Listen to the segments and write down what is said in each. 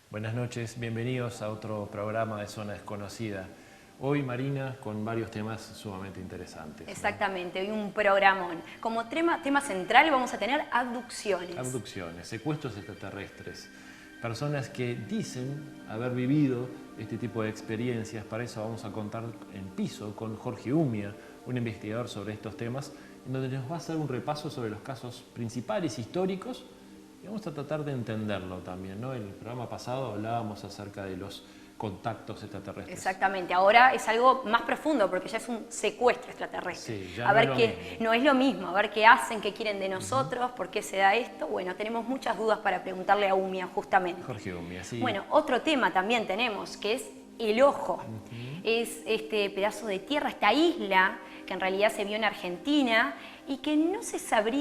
Buenas noches, bienvenidos a otro programa de Zona Desconocida. Hoy, Marina, con varios temas sumamente interesantes. Exactamente, hoy un programón. Como tema central vamos a tener abducciones. Abducciones, secuestros extraterrestres. Personas que dicen haber vivido este tipo de experiencias. Para eso vamos a contar en piso con Jorge Umia, un investigador sobre estos temas, en donde nos va a hacer un repaso sobre los casos principales históricos y vamos a tratar de entenderlo también, ¿no? En el programa pasado hablábamos acerca de los contactos extraterrestres. Exactamente, ahora es algo más profundo porque ya es un secuestro extraterrestre. Sí, ya a no ver es lo qué, mismo. no es lo mismo, a ver qué hacen, qué quieren de nosotros, por qué se da esto. Bueno, tenemos muchas dudas para preguntarle a Umia justamente. Jorge Umia, sí. Bueno, otro tema también tenemos que es el ojo. Es este pedazo de tierra, esta isla que en realidad se vio en Argentina y que no se sabe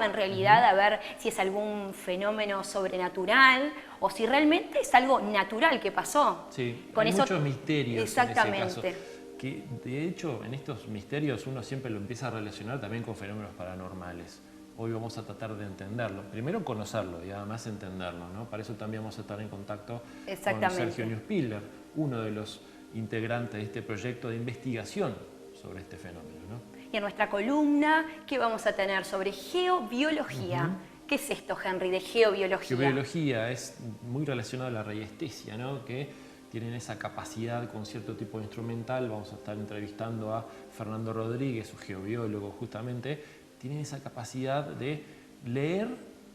en realidad a ver si es algún fenómeno sobrenatural o si realmente es algo natural que pasó. Sí, Con hay eso, muchos misterios exactamente. en ese caso. Que de hecho en estos misterios uno siempre lo empieza a relacionar también con fenómenos paranormales. Hoy vamos a tratar de entenderlo. Primero conocerlo y además entenderlo, ¿no? Para eso también vamos a estar en contacto con Sergio Neuspiller, uno de los integrantes de este proyecto de investigación sobre este fenómeno, ¿no? Y en nuestra columna, ¿qué vamos a tener? Sobre geobiología. ¿Qué es esto, Henry, de geobiología? Geobiología es muy relacionado a la radiestesia, ¿no? Que tienen esa capacidad con cierto tipo de instrumental. Vamos a estar entrevistando a Fernando Rodríguez, un geobiólogo justamente. Tienen esa capacidad de leer,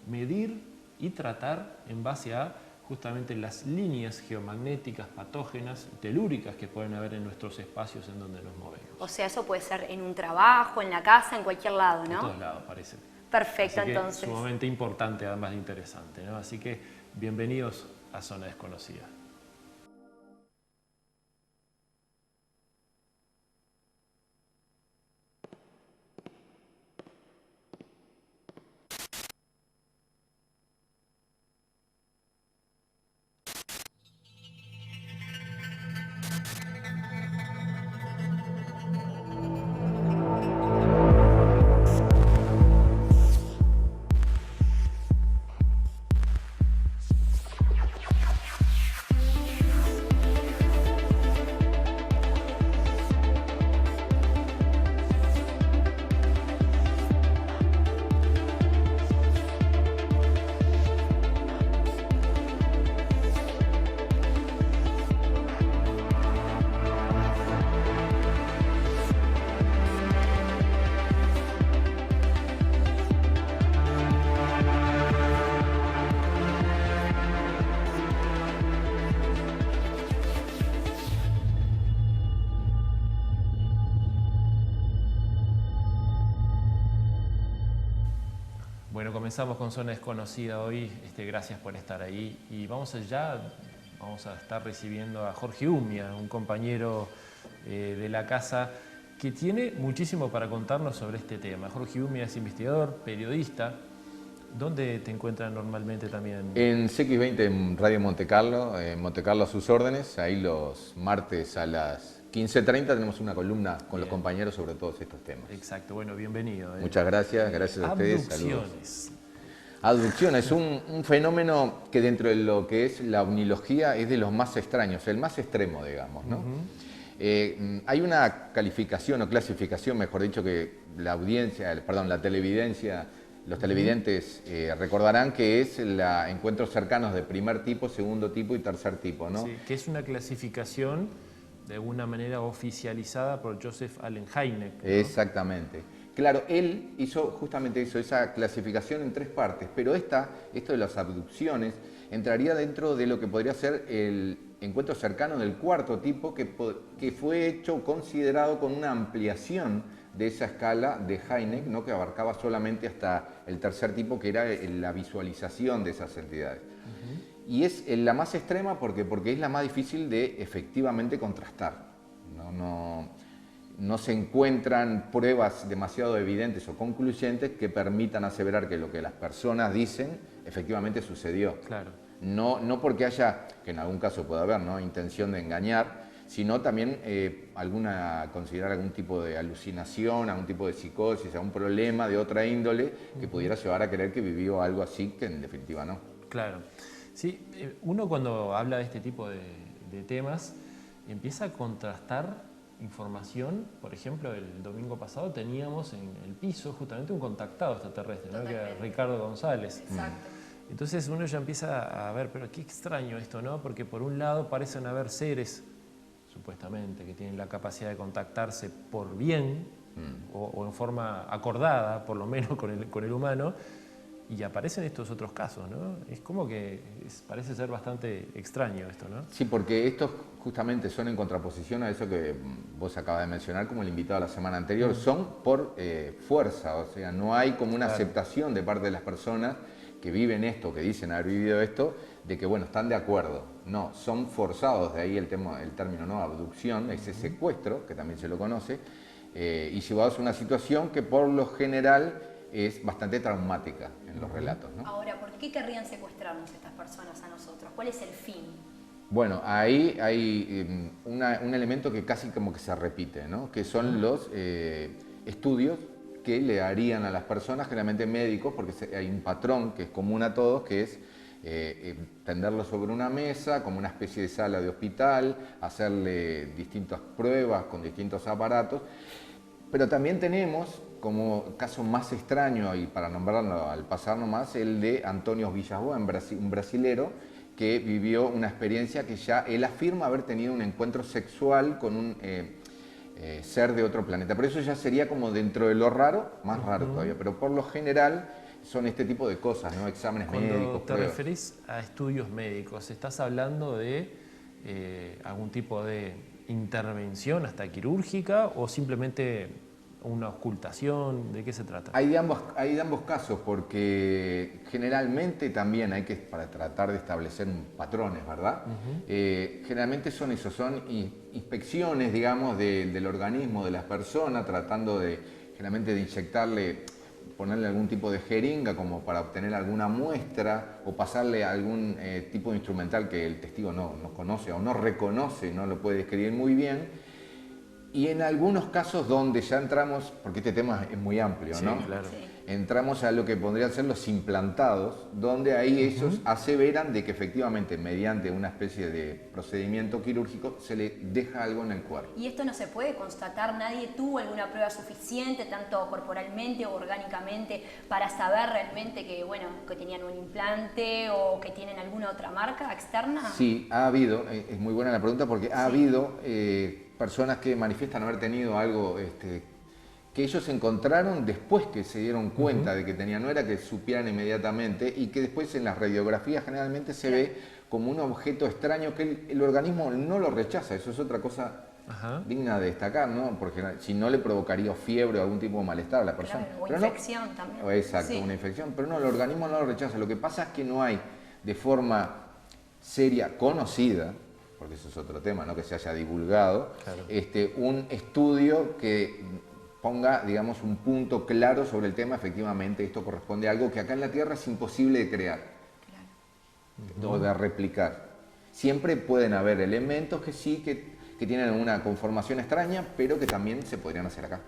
medir y tratar en base a justamente las líneas geomagnéticas, patógenas, telúricas que pueden haber en nuestros espacios en donde nos movemos. O sea, eso puede ser en un trabajo, en la casa, en cualquier lado, ¿no? En todos lados parece. Perfecto, Así que entonces. sumamente importante, además de interesante, ¿no? Así que bienvenidos a Zona Desconocida. Bueno, comenzamos con Zona Desconocida hoy. Gracias por estar ahí. Y vamos a estar recibiendo a Jorge Umia, un compañero de la casa que tiene muchísimo para contarnos sobre este tema. Jorge Umia es investigador, periodista. ¿Dónde te encuentras normalmente también? En CX20 en Radio Monte Carlo a sus órdenes. Ahí los martes a las 15:30 tenemos una columna con los compañeros sobre todos estos temas. Exacto, bueno, bienvenido. Muchas gracias a ustedes. Abducciones. Abducciones, un fenómeno que dentro de lo que es la omnilogía es de los más extraños, el más extremo, digamos, ¿no? Hay una calificación o clasificación, mejor dicho, que la televidencia, los televidentes recordarán que es encuentros cercanos de primer tipo, segundo tipo y tercer tipo, ¿no? Sí, que es una clasificación de alguna manera oficializada por Joseph Allen Hynek, ¿no? Exactamente. Claro, él hizo justamente eso, esa clasificación en tres partes, pero esto de las abducciones entraría dentro de lo que podría ser el encuentro cercano del cuarto tipo, que fue considerado con una ampliación de esa escala de Hynek, ¿no? Que abarcaba solamente hasta el tercer tipo, que era la visualización de esas entidades. Y es la más extrema porque es la más difícil de efectivamente contrastar. No se encuentran pruebas demasiado evidentes o concluyentes que permitan aseverar que lo que las personas dicen efectivamente sucedió. Claro. No porque haya, que en algún caso puede haber, ¿no?, intención de engañar, sino también considerar algún tipo de alucinación, algún tipo de psicosis, algún problema de otra índole que pudiera llevar a creer que vivió algo así, que en definitiva no. Claro. Sí, uno cuando habla de este tipo de temas empieza a contrastar información. Por ejemplo, el domingo pasado teníamos en el piso justamente un contactado extraterrestre, ¿no? Que era Ricardo González. Exacto. Entonces uno ya empieza a ver, pero qué extraño esto, ¿no? Porque por un lado parecen haber seres, supuestamente, que tienen la capacidad de contactarse por bien, o en forma acordada, por lo menos con el humano, y aparecen estos otros casos, ¿no? Es como que parece ser bastante extraño esto, ¿no? Sí, porque estos justamente son en contraposición a eso que vos acabas de mencionar como el invitado la semana anterior, son por fuerza, o sea, no hay como una aceptación de parte de las personas que viven esto, que dicen haber vivido esto, de que, bueno, están de acuerdo. No, son forzados, de ahí el término, ¿no? Abducción, ese secuestro, que también se lo conoce, y llevados a una situación que por lo general es bastante traumática en los relatos, ¿no? Ahora, ¿por qué querrían secuestrarnos estas personas a nosotros? ¿Cuál es el fin? Bueno, ahí hay un elemento que casi como que se repite, ¿no? Que son los estudios que le harían a las personas, generalmente médicos, porque hay un patrón que es común a todos, que es tenderlo sobre una mesa, como una especie de sala de hospital, hacerle distintas pruebas con distintos aparatos. Pero también tenemos, como caso más extraño, y para nombrarlo al pasar nomás, el de Antonio Villas-Boas, un brasilero, que vivió una experiencia que ya él afirma haber tenido un encuentro sexual con un ser de otro planeta. Pero eso ya sería como dentro de lo raro, más raro todavía. Pero por lo general son este tipo de cosas, ¿no? Exámenes médicos, Cuando te pruebas. referís a estudios médicos, ¿estás hablando de algún tipo de intervención hasta quirúrgica o simplemente una ocultación? ¿De qué se trata? Hay de ambos casos, porque generalmente también hay que, para tratar de establecer patrones, ¿verdad? Generalmente son inspecciones, digamos, del organismo de las personas, tratando generalmente de inyectarle, ponerle algún tipo de jeringa como para obtener alguna muestra o pasarle algún tipo de instrumental que el testigo no conoce o no reconoce, no lo puede describir muy bien. Y en algunos casos donde ya entramos, porque este tema es muy amplio, ¿no? Sí, claro. Sí. Entramos a lo que podrían ser los implantados, donde ahí ellos aseveran de que efectivamente mediante una especie de procedimiento quirúrgico se le deja algo en el cuerpo. ¿Y esto no se puede constatar? ¿Nadie tuvo alguna prueba suficiente, tanto corporalmente o orgánicamente, para saber realmente que, bueno, que tenían un implante o que tienen alguna otra marca externa? Sí, ha habido, es muy buena la pregunta porque ha habido personas que manifiestan haber tenido algo que ellos encontraron después que se dieron cuenta de que tenían, no era que supieran inmediatamente, y que después en las radiografías generalmente se ve como un objeto extraño que el organismo no lo rechaza. Eso es otra cosa digna de destacar, ¿no? Porque si no le provocaría fiebre o algún tipo de malestar a la persona. Claro, o pero infección también. Exacto, Sí. una infección, pero no, el organismo no lo rechaza. Lo que pasa es que no hay de forma seria, conocida, porque eso es otro tema, ¿no? Que se haya divulgado, Claro. Un estudio que ponga, digamos, un punto claro sobre el tema. Efectivamente, esto corresponde a algo que acá en la Tierra es imposible de crear o de replicar. Siempre pueden haber elementos que sí, que tienen una conformación extraña, pero que también se podrían hacer acá.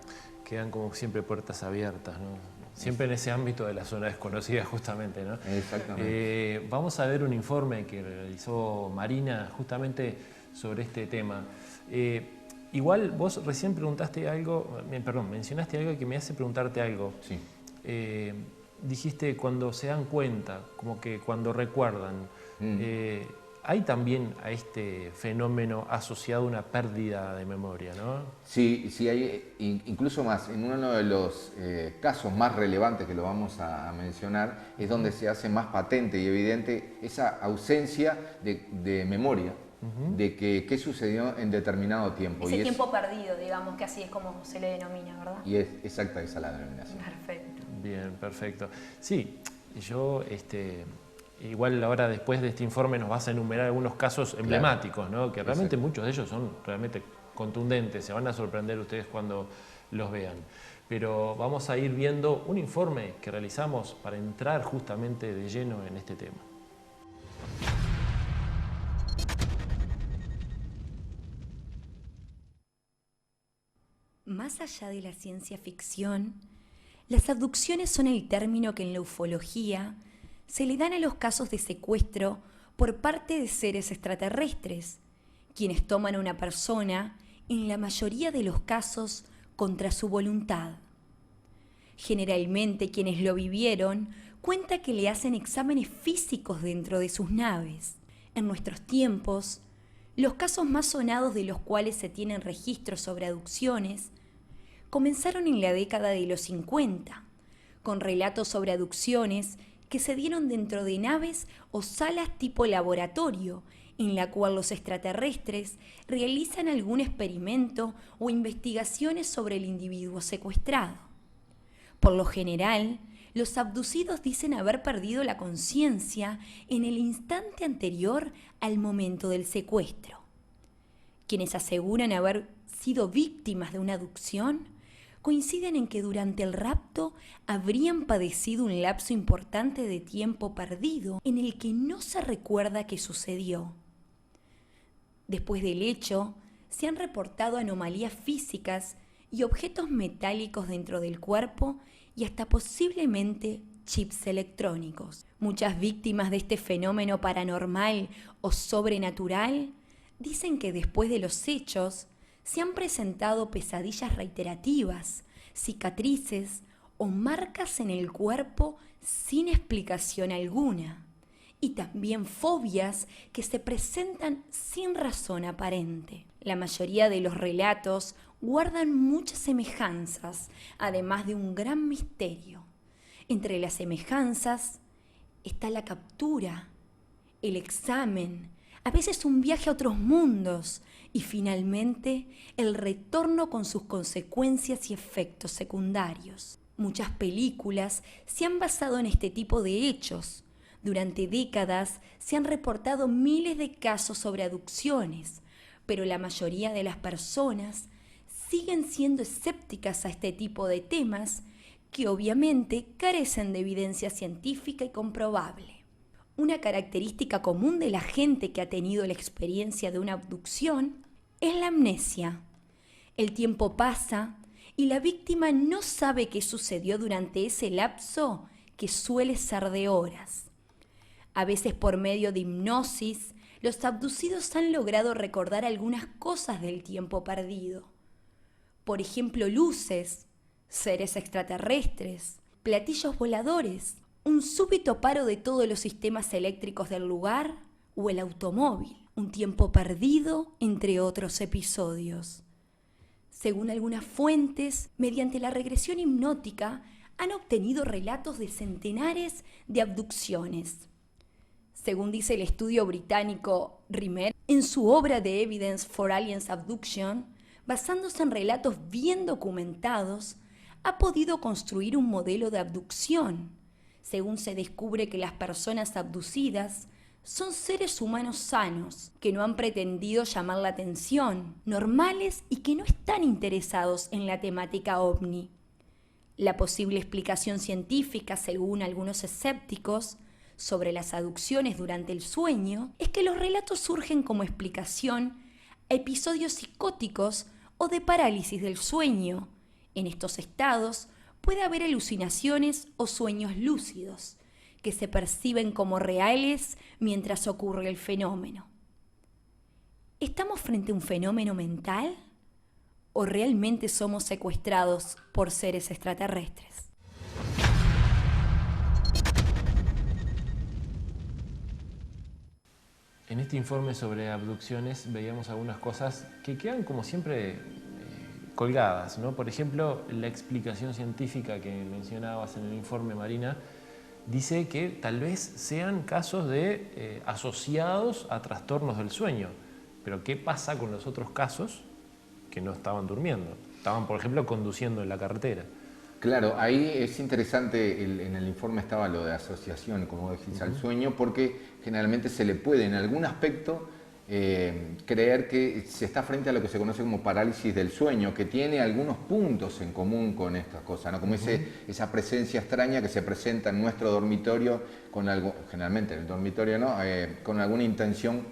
Quedan como siempre puertas abiertas, ¿no? Siempre en ese ámbito de la zona desconocida, justamente, ¿no? Exactamente. Vamos a ver un informe que realizó Marina justamente sobre este tema. Igual vos recién preguntaste algo, mencionaste algo que me hace preguntarte algo. Sí. Dijiste cuando se dan cuenta, como que cuando recuerdan. Hay también a este fenómeno asociado una pérdida de memoria, ¿no? Sí, sí, hay incluso más. En uno de los casos más relevantes que lo vamos a mencionar es donde se hace más patente y evidente esa ausencia de memoria, de qué sucedió en determinado tiempo. Ese tiempo perdido, digamos, que así es como se le denomina, ¿verdad? Y es exacta esa la denominación. Perfecto. Bien, perfecto. Sí, yo igual ahora después de este informe nos vas a enumerar algunos casos emblemáticos, ¿no? Que realmente muchos de ellos son realmente contundentes, se van a sorprender ustedes cuando los vean. Pero vamos a ir viendo un informe que realizamos para entrar justamente de lleno en este tema. Más allá de la ciencia ficción, las abducciones son el término que en la ufología se le dan a los casos de secuestro por parte de seres extraterrestres, quienes toman a una persona, en la mayoría de los casos, contra su voluntad. Generalmente quienes lo vivieron cuentan que le hacen exámenes físicos dentro de sus naves. En nuestros tiempos, los casos más sonados de los cuales se tienen registros sobre abducciones comenzaron en la década de los 50, con relatos sobre abducciones que se dieron dentro de naves o salas tipo laboratorio, en la cual los extraterrestres realizan algún experimento o investigaciones sobre el individuo secuestrado. Por lo general, los abducidos dicen haber perdido la conciencia en el instante anterior al momento del secuestro. Quienes aseguran haber sido víctimas de una abducción coinciden en que durante el rapto habrían padecido un lapso importante de tiempo perdido en el que no se recuerda qué sucedió. Después del hecho, se han reportado anomalías físicas y objetos metálicos dentro del cuerpo y hasta posiblemente chips electrónicos. Muchas víctimas de este fenómeno paranormal o sobrenatural dicen que después de los hechos se han presentado pesadillas reiterativas, cicatrices o marcas en el cuerpo sin explicación alguna, y también fobias que se presentan sin razón aparente. La mayoría de los relatos guardan muchas semejanzas, además de un gran misterio. Entre las semejanzas está la captura, el examen, a veces un viaje a otros mundos y finalmente el retorno con sus consecuencias y efectos secundarios. Muchas películas se han basado en este tipo de hechos. Durante décadas se han reportado miles de casos sobre abducciones, pero la mayoría de las personas siguen siendo escépticas a este tipo de temas que obviamente carecen de evidencia científica y comprobable. Una característica común de la gente que ha tenido la experiencia de una abducción es la amnesia. El tiempo pasa y la víctima no sabe qué sucedió durante ese lapso que suele ser de horas. A veces por medio de hipnosis, los abducidos han logrado recordar algunas cosas del tiempo perdido. Por ejemplo, luces, seres extraterrestres, platillos voladores, un súbito paro de todos los sistemas eléctricos del lugar o el automóvil, un tiempo perdido, entre otros episodios. Según algunas fuentes, mediante la regresión hipnótica, han obtenido relatos de centenares de abducciones. Según dice el estudio británico Rimer, en su obra The Evidence for Aliens Abduction, basándose en relatos bien documentados, ha podido construir un modelo de abducción. Según se descubre que las personas abducidas son seres humanos sanos, que no han pretendido llamar la atención, normales y que no están interesados en la temática ovni. La posible explicación científica, según algunos escépticos, sobre las abducciones durante el sueño es que los relatos surgen como explicación a episodios psicóticos o de parálisis del sueño. En estos estados puede haber alucinaciones o sueños lúcidos que se perciben como reales mientras ocurre el fenómeno. ¿Estamos frente a un fenómeno mental o realmente somos secuestrados por seres extraterrestres? En este informe sobre abducciones veíamos algunas cosas que quedan como siempre colgadas, ¿no? Por ejemplo, la explicación científica que mencionabas en el informe, Marina, dice que tal vez sean casos de asociados a trastornos del sueño. Pero ¿qué pasa con los otros casos que no estaban durmiendo? Estaban, por ejemplo, conduciendo en la carretera. Claro, ahí es interesante, en el informe estaba lo de asociación, como decís, al sueño, porque generalmente se le puede en algún aspecto creer que se está frente a lo que se conoce como parálisis del sueño, que tiene algunos puntos en común con estas cosas, ¿no? Como esa presencia extraña que se presenta en nuestro dormitorio, con algo, generalmente en el dormitorio, ¿no? Con alguna intención,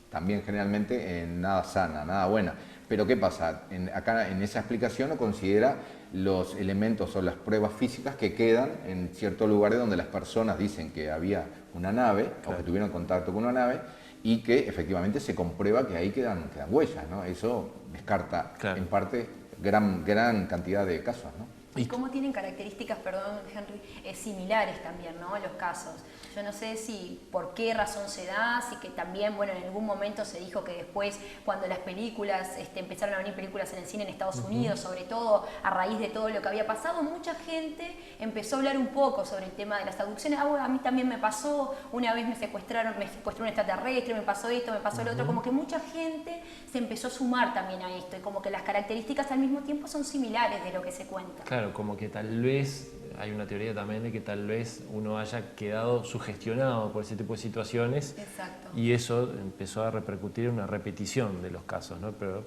también generalmente nada sana, nada buena. Pero ¿qué pasa? Acá en esa explicación no considera los elementos o las pruebas físicas que quedan en ciertos lugares donde las personas dicen que había una nave, o que tuvieron contacto con una nave, y que efectivamente se comprueba que ahí quedan huellas, ¿no? Eso descarta en parte gran cantidad de casos, ¿no? ¿Y cómo tienen características, perdón, Henry, similares también, ¿no? Los casos? Yo no sé si por qué razón se da, si que también, bueno, en algún momento se dijo que después, cuando las películas, empezaron a venir películas en el cine en Estados Unidos, sobre todo a raíz de todo lo que había pasado, mucha gente empezó a hablar un poco sobre el tema de las abducciones. Bueno, a mí también me pasó, una vez me secuestró un extraterrestre, me pasó esto, me pasó lo otro, como que mucha gente se empezó a sumar también a esto, y como que las características al mismo tiempo son similares de lo que se cuenta. Claro, como que tal vez, hay una teoría también de que tal vez uno haya quedado sugestionado por ese tipo de situaciones. Exacto. Y eso empezó a repercutir en una repetición de los casos, ¿no? Pero,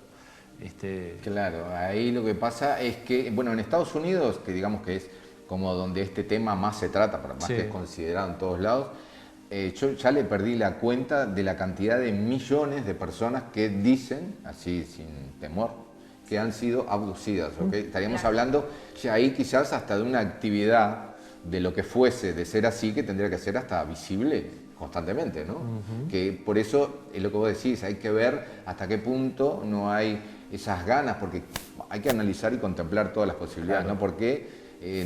Claro, ahí lo que pasa es que, bueno, en Estados Unidos, que digamos que es como donde este tema más se trata, pero más que es considerado en todos lados, yo ya le perdí la cuenta de la cantidad de millones de personas que dicen, así sin temor, que han sido abducidas, ¿ok? Estaríamos hablando ya ahí quizás hasta de una actividad de lo que fuese, de ser así, que tendría que ser hasta visible constantemente, ¿no? Que por eso es lo que vos decís, hay que ver hasta qué punto no hay esas ganas, porque hay que analizar y contemplar todas las posibilidades, ¿no? Porque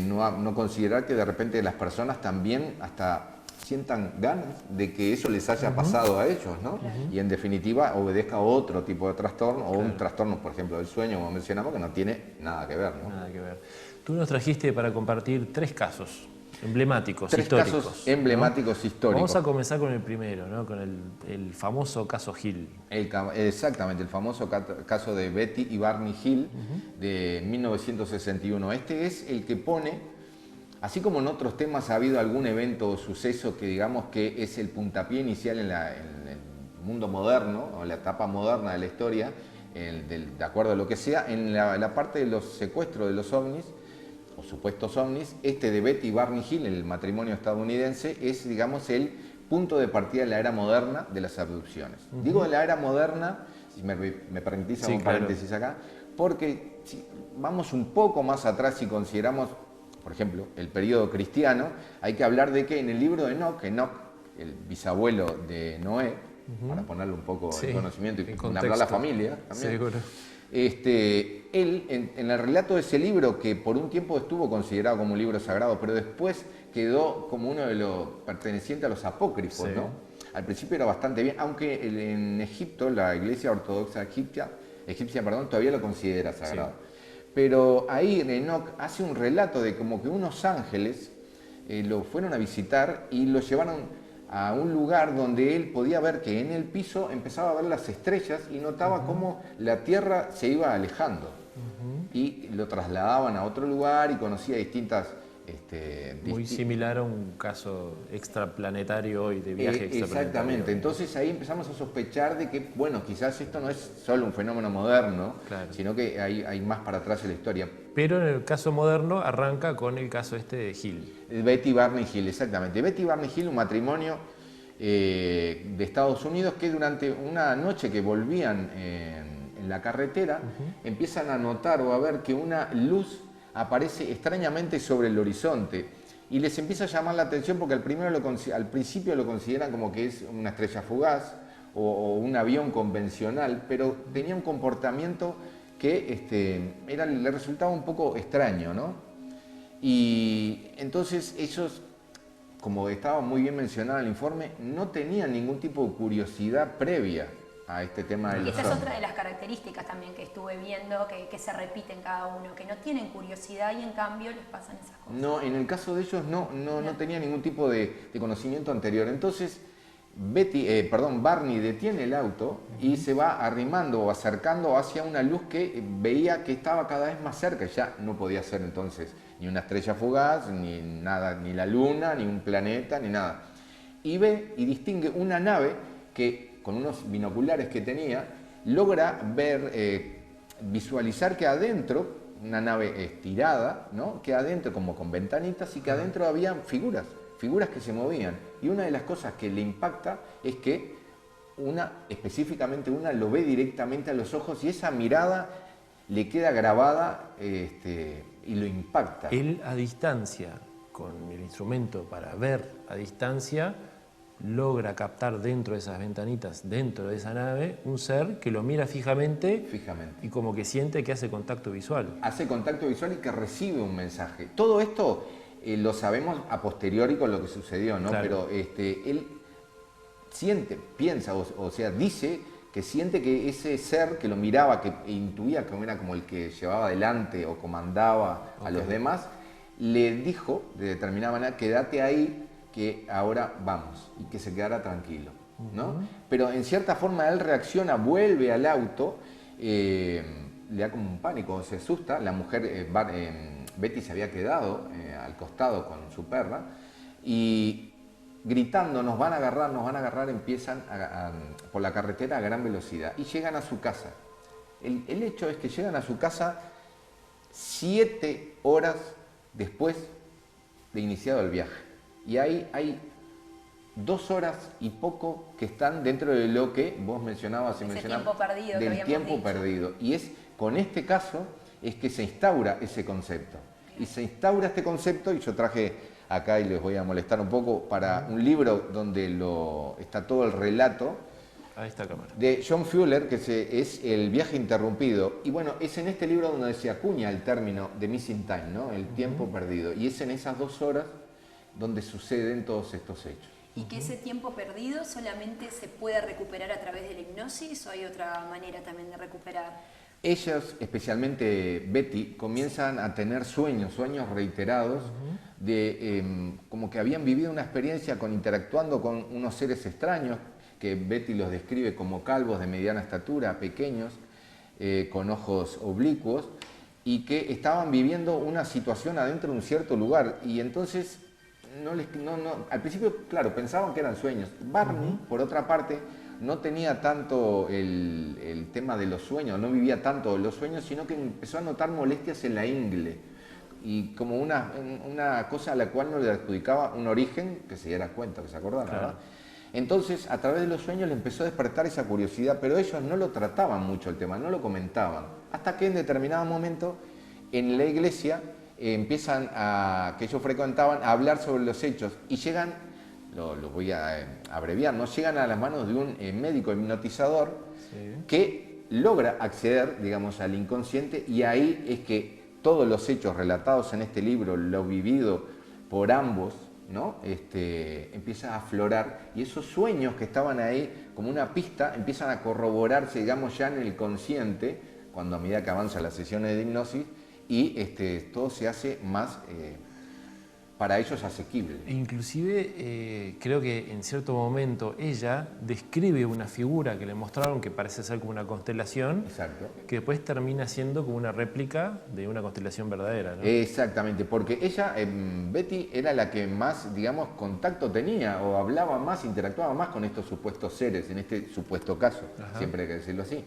no considerar que de repente las personas también hasta sientan ganas de que eso les haya pasado a ellos, ¿no? Y en definitiva obedezca a otro tipo de trastorno, o un trastorno, por ejemplo, del sueño, como mencionamos, que no tiene nada que ver, ¿no? Nada que ver. Tú nos trajiste para compartir 3 casos emblemáticos, Tres históricos. casos emblemáticos, ¿no? históricos. Vamos a comenzar con el primero, ¿no? Con el famoso caso Hill. Exactamente, el famoso caso de Betty y Barney Hill de 1961. Este es el que pone, así como en otros temas ha habido algún evento o suceso que digamos que es el puntapié inicial en el mundo moderno, o la etapa moderna de la historia, de acuerdo a lo que sea, en la parte de los secuestros de los ovnis, o supuestos ovnis, este de Betty y Barney Hill, el matrimonio estadounidense, es, digamos, el punto de partida de la era moderna de las abducciones. Digo de la era moderna, si me permitís hacer un paréntesis acá, porque si vamos un poco más atrás y consideramos, por ejemplo, el periodo cristiano, hay que hablar de que en el libro de Enoch, el bisabuelo de Noé, para ponerle un poco de conocimiento y hablar a la familia también. Seguro. Él, en el relato de ese libro, que por un tiempo estuvo considerado como un libro sagrado, pero después quedó como uno de los pertenecientes a los apócrifos, ¿no? Al principio era bastante bien, aunque en Egipto, la iglesia ortodoxa egipcia, todavía lo considera sagrado. Pero ahí Enoch hace un relato de como que unos ángeles lo fueron a visitar y lo llevaron a un lugar donde él podía ver que en el piso empezaba a ver las estrellas y notaba cómo la Tierra se iba alejando. Y lo trasladaban a otro lugar y conocía distintas... Muy similar a un caso extraplanetario hoy, de viaje extraplanetario. Exactamente, entonces ahí empezamos a sospechar de que, bueno, quizás esto no es solo un fenómeno moderno, sino que hay más para atrás en la historia. Pero en el caso moderno arranca con el caso este de Hill. Betty y Barney Hill, exactamente. Betty y Barney Hill, un matrimonio de Estados Unidos que durante una noche que volvían en la carretera empiezan a notar o a ver que una luz aparece extrañamente sobre el horizonte y les empieza a llamar la atención porque al principio lo consideran como que es una estrella fugaz o un avión convencional, pero tenía un comportamiento que le resultaba un poco extraño, ¿no? Y entonces ellos, como estaba muy bien mencionado en el informe, no tenían ningún tipo de curiosidad previa a este tema de los Esa es ovnis. otra de las características también que estuve viendo, que se repiten cada uno, que no tienen curiosidad y en cambio les pasan esas cosas. No, en el caso de ellos no tenía ningún tipo de conocimiento anterior. Entonces, Barney detiene el auto y se va arrimando o acercando hacia una luz que veía que estaba cada vez más cerca. Ya no podía ser entonces ni una estrella fugaz, ni nada, ni la luna, ni un planeta, ni nada. Y ve y distingue una nave que, con unos binoculares que tenía, logra ver, visualizar que adentro, una nave estirada, ¿no? Que adentro, como con ventanitas, y que adentro había figuras que se movían. Y una de las cosas que le impacta es que específicamente una, lo ve directamente a los ojos y esa mirada le queda grabada y lo impacta. Él a distancia, con el instrumento para ver a distancia, logra captar dentro de esas ventanitas, dentro de esa nave, un ser que lo mira fijamente y como que siente que hace contacto visual. Hace contacto visual y que recibe un mensaje. Todo esto lo sabemos a posteriori con lo que sucedió, ¿no? Claro. Pero él siente, piensa, o sea, dice que siente que ese ser que lo miraba, que intuía que era como el que llevaba adelante o comandaba a los demás, le dijo de determinada manera, quédate ahí, que ahora vamos, y que se quedara tranquilo, ¿no? Pero en cierta forma él reacciona, vuelve al auto, le da como un pánico, se asusta, la mujer, Betty se había quedado al costado con su perra, y gritando, nos van a agarrar, empiezan por la carretera a gran velocidad, y llegan a su casa. El hecho es que llegan a su casa 7 horas después de iniciado el viaje. Y ahí hay 2 horas y poco que están dentro de lo que vos mencionabas y mencionabas. Tiempo perdido del tiempo perdido. Y es con este caso es que se instaura ese concepto. Y se instaura este concepto, y yo traje acá, y les voy a molestar un poco, para un libro donde está todo el relato A esta cámara. de John Fuller, que es El viaje interrumpido. Y bueno, es en este libro donde se acuña el término de missing time, ¿no? El tiempo perdido. Y es en esas 2 horas donde suceden todos estos hechos. ¿Y que ese tiempo perdido solamente se puede recuperar a través de la hipnosis o hay otra manera también de recuperar? Ellos, especialmente Betty, comienzan a tener sueños reiterados de como que habían vivido una experiencia interactuando con unos seres extraños, que Betty los describe como calvos de mediana estatura, pequeños, con ojos oblicuos, y que estaban viviendo una situación adentro de un cierto lugar. Y entonces, al principio, claro, pensaban que eran sueños. Barney, por otra parte, no tenía tanto el tema de los sueños, no vivía tanto los sueños, sino que empezó a notar molestias en la ingle, y como una cosa a la cual no le adjudicaba un origen que se diera cuenta, que se acordara, claro. ¿verdad? Entonces, a través de los sueños le empezó a despertar esa curiosidad, pero ellos no lo trataban mucho el tema, no lo comentaban, hasta que en determinado momento en la iglesia empiezan que ellos frecuentaban a hablar sobre los hechos, y llegan, lo voy a abreviar, ¿no? Llegan a las manos de un médico hipnotizador que logra acceder, digamos, al inconsciente, y ahí es que todos los hechos relatados en este libro, lo vivido por ambos, ¿no? Empieza a aflorar, y esos sueños que estaban ahí como una pista empiezan a corroborarse, digamos, ya en el consciente, cuando a medida que avanzan las sesiones de hipnosis, y todo se hace más para ellos asequible. Inclusive creo que en cierto momento ella describe una figura que le mostraron que parece ser como una constelación. Exacto. Que después termina siendo como una réplica de una constelación verdadera, ¿no? Exactamente, porque ella, Betty, era la que más, digamos, contacto tenía, o hablaba más, interactuaba más con estos supuestos seres, en este supuesto caso, siempre hay que decirlo así.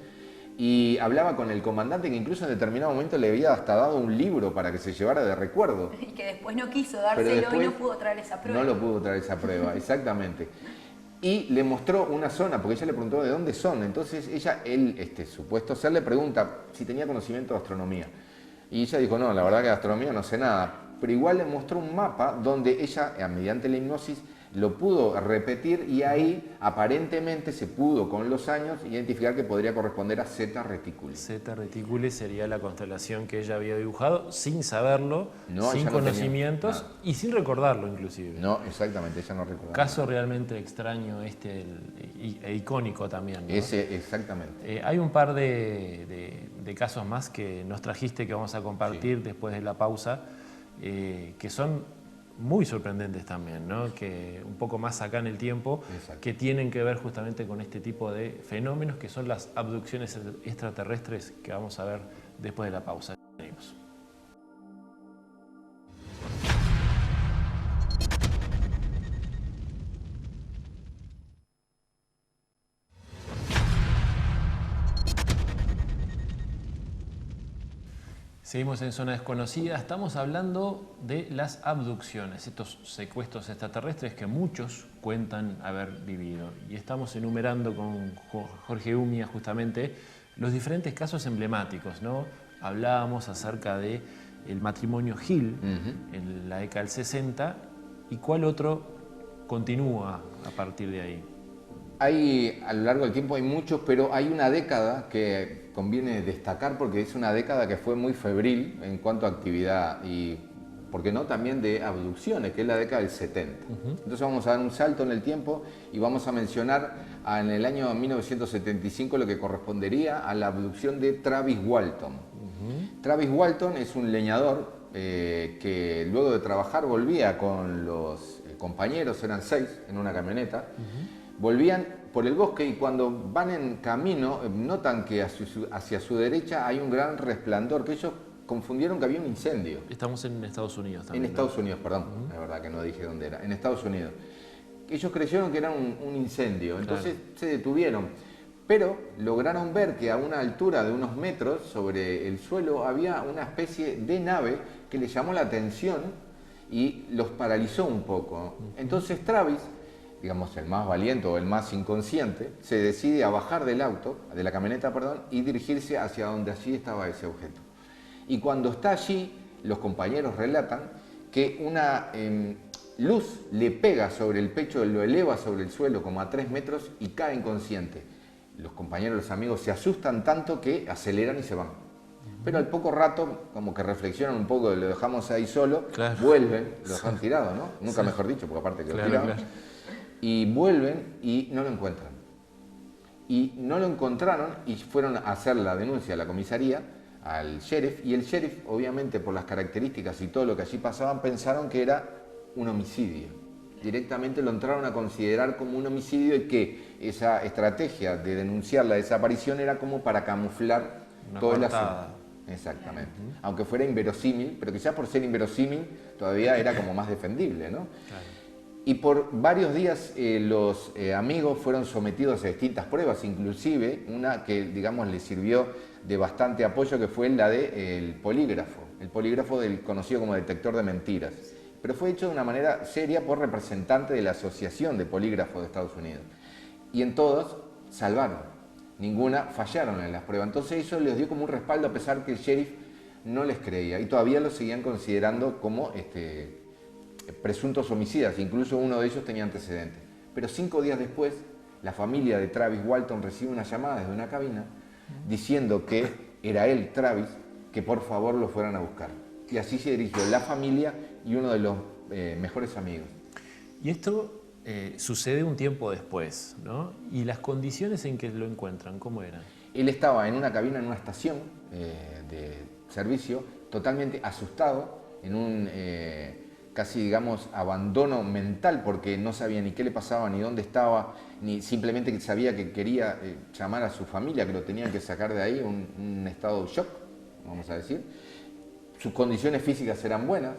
Y hablaba con el comandante, que incluso en determinado momento le había hasta dado un libro para que se llevara de recuerdo. Y que después no quiso dárselo y no pudo traer esa prueba. No lo pudo traer esa prueba, exactamente. Y le mostró una zona, porque ella le preguntó de dónde son. Entonces él, supuesto ser, le pregunta si tenía conocimiento de astronomía. Y ella dijo, no, la verdad que de astronomía no sé nada. Pero igual le mostró un mapa donde ella, mediante la hipnosis, lo pudo repetir, y ahí aparentemente se pudo con los años identificar que podría corresponder a Zeta Reticuli. Zeta Reticuli sería la constelación que ella había dibujado sin saberlo, sin conocimientos y sin recordarlo inclusive. No, exactamente, ella no recordaba. Caso realmente extraño e icónico también, ¿no? Ese, exactamente. Hay un par de casos más que nos trajiste que vamos a compartir después de la pausa, que son muy sorprendentes también, ¿no? Que un poco más acá en el tiempo, que tienen que ver justamente con este tipo de fenómenos que son las abducciones extraterrestres, que vamos a ver después de la pausa. Venimos. Seguimos en Zona Desconocida, estamos hablando de las abducciones, estos secuestros extraterrestres que muchos cuentan haber vivido. Y estamos enumerando con Jorge Umia justamente los diferentes casos emblemáticos, ¿no? Hablábamos acerca de el matrimonio Hill en la década del 60, ¿y cuál otro continúa a partir de ahí? Hay, a lo largo del tiempo hay muchos, pero hay una década que conviene destacar porque es una década que fue muy febril en cuanto a actividad y, ¿por qué no?, también de abducciones, que es la década del 70. Entonces vamos a dar un salto en el tiempo y vamos a mencionar en el año 1975 lo que correspondería a la abducción de Travis Walton. Travis Walton es un leñador que luego de trabajar volvía con los compañeros, eran 6 en una camioneta. Volvían por el bosque y cuando van en camino notan que hacia su derecha hay un gran resplandor, que ellos confundieron que había un incendio. Estamos en Estados Unidos también. En Estados Unidos, perdón, es verdad que no dije dónde era, en Estados Unidos. Ellos creyeron que era un incendio, entonces se detuvieron, pero lograron ver que a una altura de unos metros sobre el suelo había una especie de nave que les llamó la atención y los paralizó un poco. Entonces Travis, digamos el más valiente o el más inconsciente, se decide a bajar del auto, de la camioneta, perdón, y dirigirse hacia donde allí estaba ese objeto. Y cuando está allí, los compañeros relatan que una luz le pega sobre el pecho, lo eleva sobre el suelo como a 3 metros y cae inconsciente. Los compañeros, los amigos se asustan tanto que aceleran y se van. Pero al poco rato, como que reflexionan un poco, lo dejamos ahí solo, vuelven, lo dejan tirado, ¿no? Nunca mejor dicho, porque aparte que lo tiraron. Y vuelven y no lo encuentran. Y no lo encontraron y fueron a hacer la denuncia a la comisaría, al sheriff, y el sheriff, obviamente por las características y todo lo que allí pasaban, pensaron que era un homicidio. Directamente lo entraron a considerar como un homicidio y que esa estrategia de denunciar la desaparición era como para camuflar todo el asunto. Exactamente. Aunque fuera inverosímil, pero quizás por ser inverosímil todavía era como más defendible, ¿no? Y por varios días los amigos fueron sometidos a distintas pruebas, inclusive una que, digamos, les sirvió de bastante apoyo, que fue la del polígrafo, el polígrafo del conocido como detector de mentiras. Pero fue hecho de una manera seria por representantes de la Asociación de Polígrafos de Estados Unidos. Y en todos salvaron, ninguna fallaron en las pruebas. Entonces eso les dio como un respaldo a pesar que el sheriff no les creía y todavía los seguían considerando como presuntos homicidas, incluso uno de ellos tenía antecedentes. Pero 5 días después, la familia de Travis Walton recibe una llamada desde una cabina diciendo que era él, Travis, que por favor lo fueran a buscar. Y así se dirigió la familia y uno de los mejores amigos. Y esto sucede un tiempo después, ¿no? ¿Y las condiciones en que lo encuentran, cómo eran? Él estaba en una cabina, en una estación de servicio, totalmente asustado, en un casi, digamos, abandono mental, porque no sabía ni qué le pasaba, ni dónde estaba, ni simplemente que sabía que quería llamar a su familia, que lo tenían que sacar de ahí, un estado de shock, vamos a decir. Sus condiciones físicas eran buenas,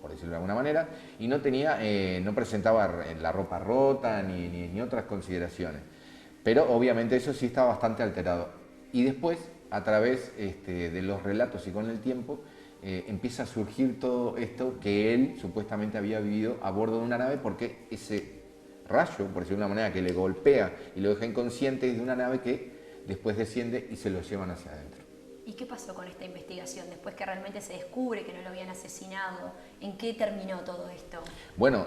por decirlo de alguna manera, y no presentaba la ropa rota ni otras consideraciones. Pero obviamente eso sí estaba bastante alterado. Y después, a través de los relatos y con el tiempo, empieza a surgir todo esto que él supuestamente había vivido a bordo de una nave, porque ese rayo, por decirlo de una manera, que le golpea y lo deja inconsciente, es de una nave que después desciende y se lo llevan hacia adentro. ¿Y qué pasó con esta investigación después que realmente se descubre que no lo habían asesinado? ¿En qué terminó todo esto? Bueno,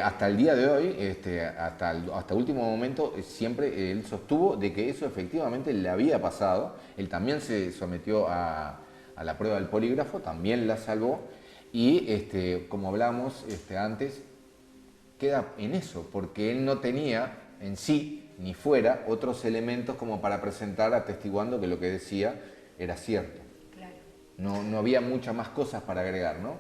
hasta el día de hoy, hasta último momento, siempre él sostuvo de que eso efectivamente le había pasado. Él también se sometió a la prueba del polígrafo, también la salvó y, como hablamos antes, queda en eso, porque él no tenía en sí ni fuera otros elementos como para presentar atestiguando que lo que decía era cierto. Claro. No había muchas más cosas para agregar, ¿no?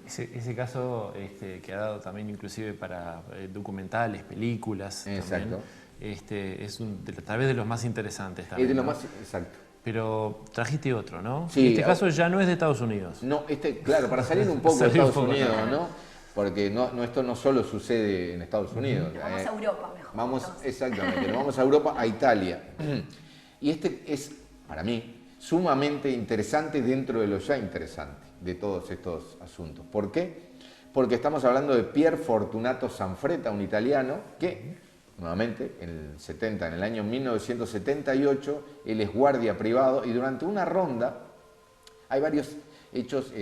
Ese caso que ha dado también inclusive para documentales, películas. Exacto. También, es tal vez de los más interesantes también. Es de los ¿no? más, exacto. Pero trajiste otro, ¿no? Sí, este caso ya no es de Estados Unidos. No, claro, para salir un poco de Estados Unidos, ¿no? Porque esto no solo sucede en Estados Unidos. Nos vamos a Europa mejor. Exactamente, nos vamos a Europa, a Italia. Y este es, para mí, sumamente interesante dentro de lo ya interesante de todos estos asuntos. ¿Por qué? Porque estamos hablando de Pier Fortunato Sanfretta, un italiano que, nuevamente, en el año 1978, él es guardia privado y durante una ronda hay varios hechos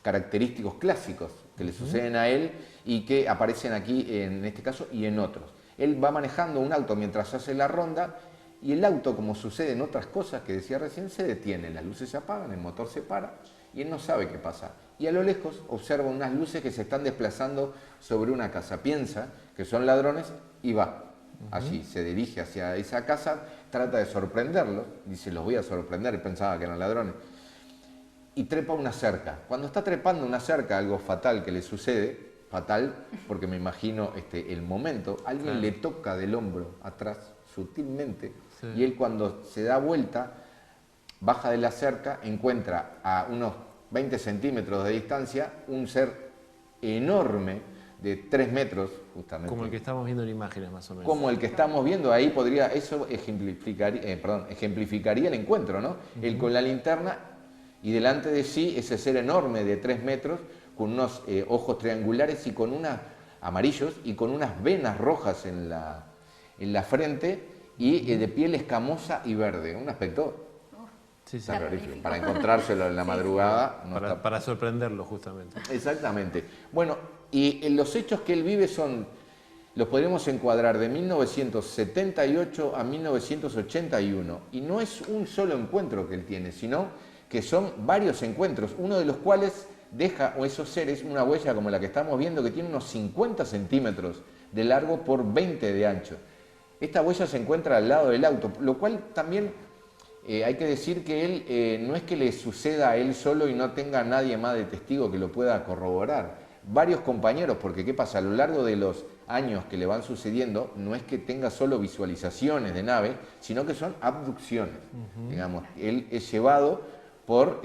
característicos clásicos que le suceden a él y que aparecen aquí en este caso y en otros. Él va manejando un auto mientras hace la ronda y el auto, como sucede en otras cosas que decía recién, se detiene, las luces se apagan, el motor se para y él no sabe qué pasa. Y a lo lejos observa unas luces que se están desplazando sobre una casa. Piensa que son ladrones y va allí, se dirige hacia esa casa, trata de sorprenderlos, dice, los voy a sorprender, y pensaba que eran ladrones. Y trepa una cerca. Cuando está trepando una cerca, algo fatal que le sucede, fatal, porque me imagino el momento, alguien le toca del hombro atrás, sutilmente, y él cuando se da vuelta, baja de la cerca, encuentra a unos 20 centímetros de distancia un ser enorme de 3 metros, justamente. Como el que estamos viendo en imágenes, más o menos. Como el que estamos viendo ahí, eso ejemplificaría el encuentro, ¿no? Él con la linterna y delante de sí ese ser enorme de 3 metros, con unos ojos triangulares y con amarillos y con unas venas rojas en la frente y de piel escamosa y verde. Un aspecto terrorífico. Para encontrárselo en la madrugada. Para sorprenderlo, justamente. Exactamente. Bueno, y los hechos que él vive los podríamos encuadrar de 1978 a 1981. Y no es un solo encuentro que él tiene, sino que son varios encuentros, uno de los cuales deja a esos seres una huella como la que estamos viendo, que tiene unos 50 centímetros de largo por 20 de ancho. Esta huella se encuentra al lado del auto, lo cual también hay que decir que él no es que le suceda a él solo y no tenga nadie más de testigo que lo pueda corroborar. Varios compañeros, porque ¿qué pasa? A lo largo de los años que le van sucediendo, no es que tenga solo visualizaciones de naves, sino que son abducciones. Digamos, él es llevado por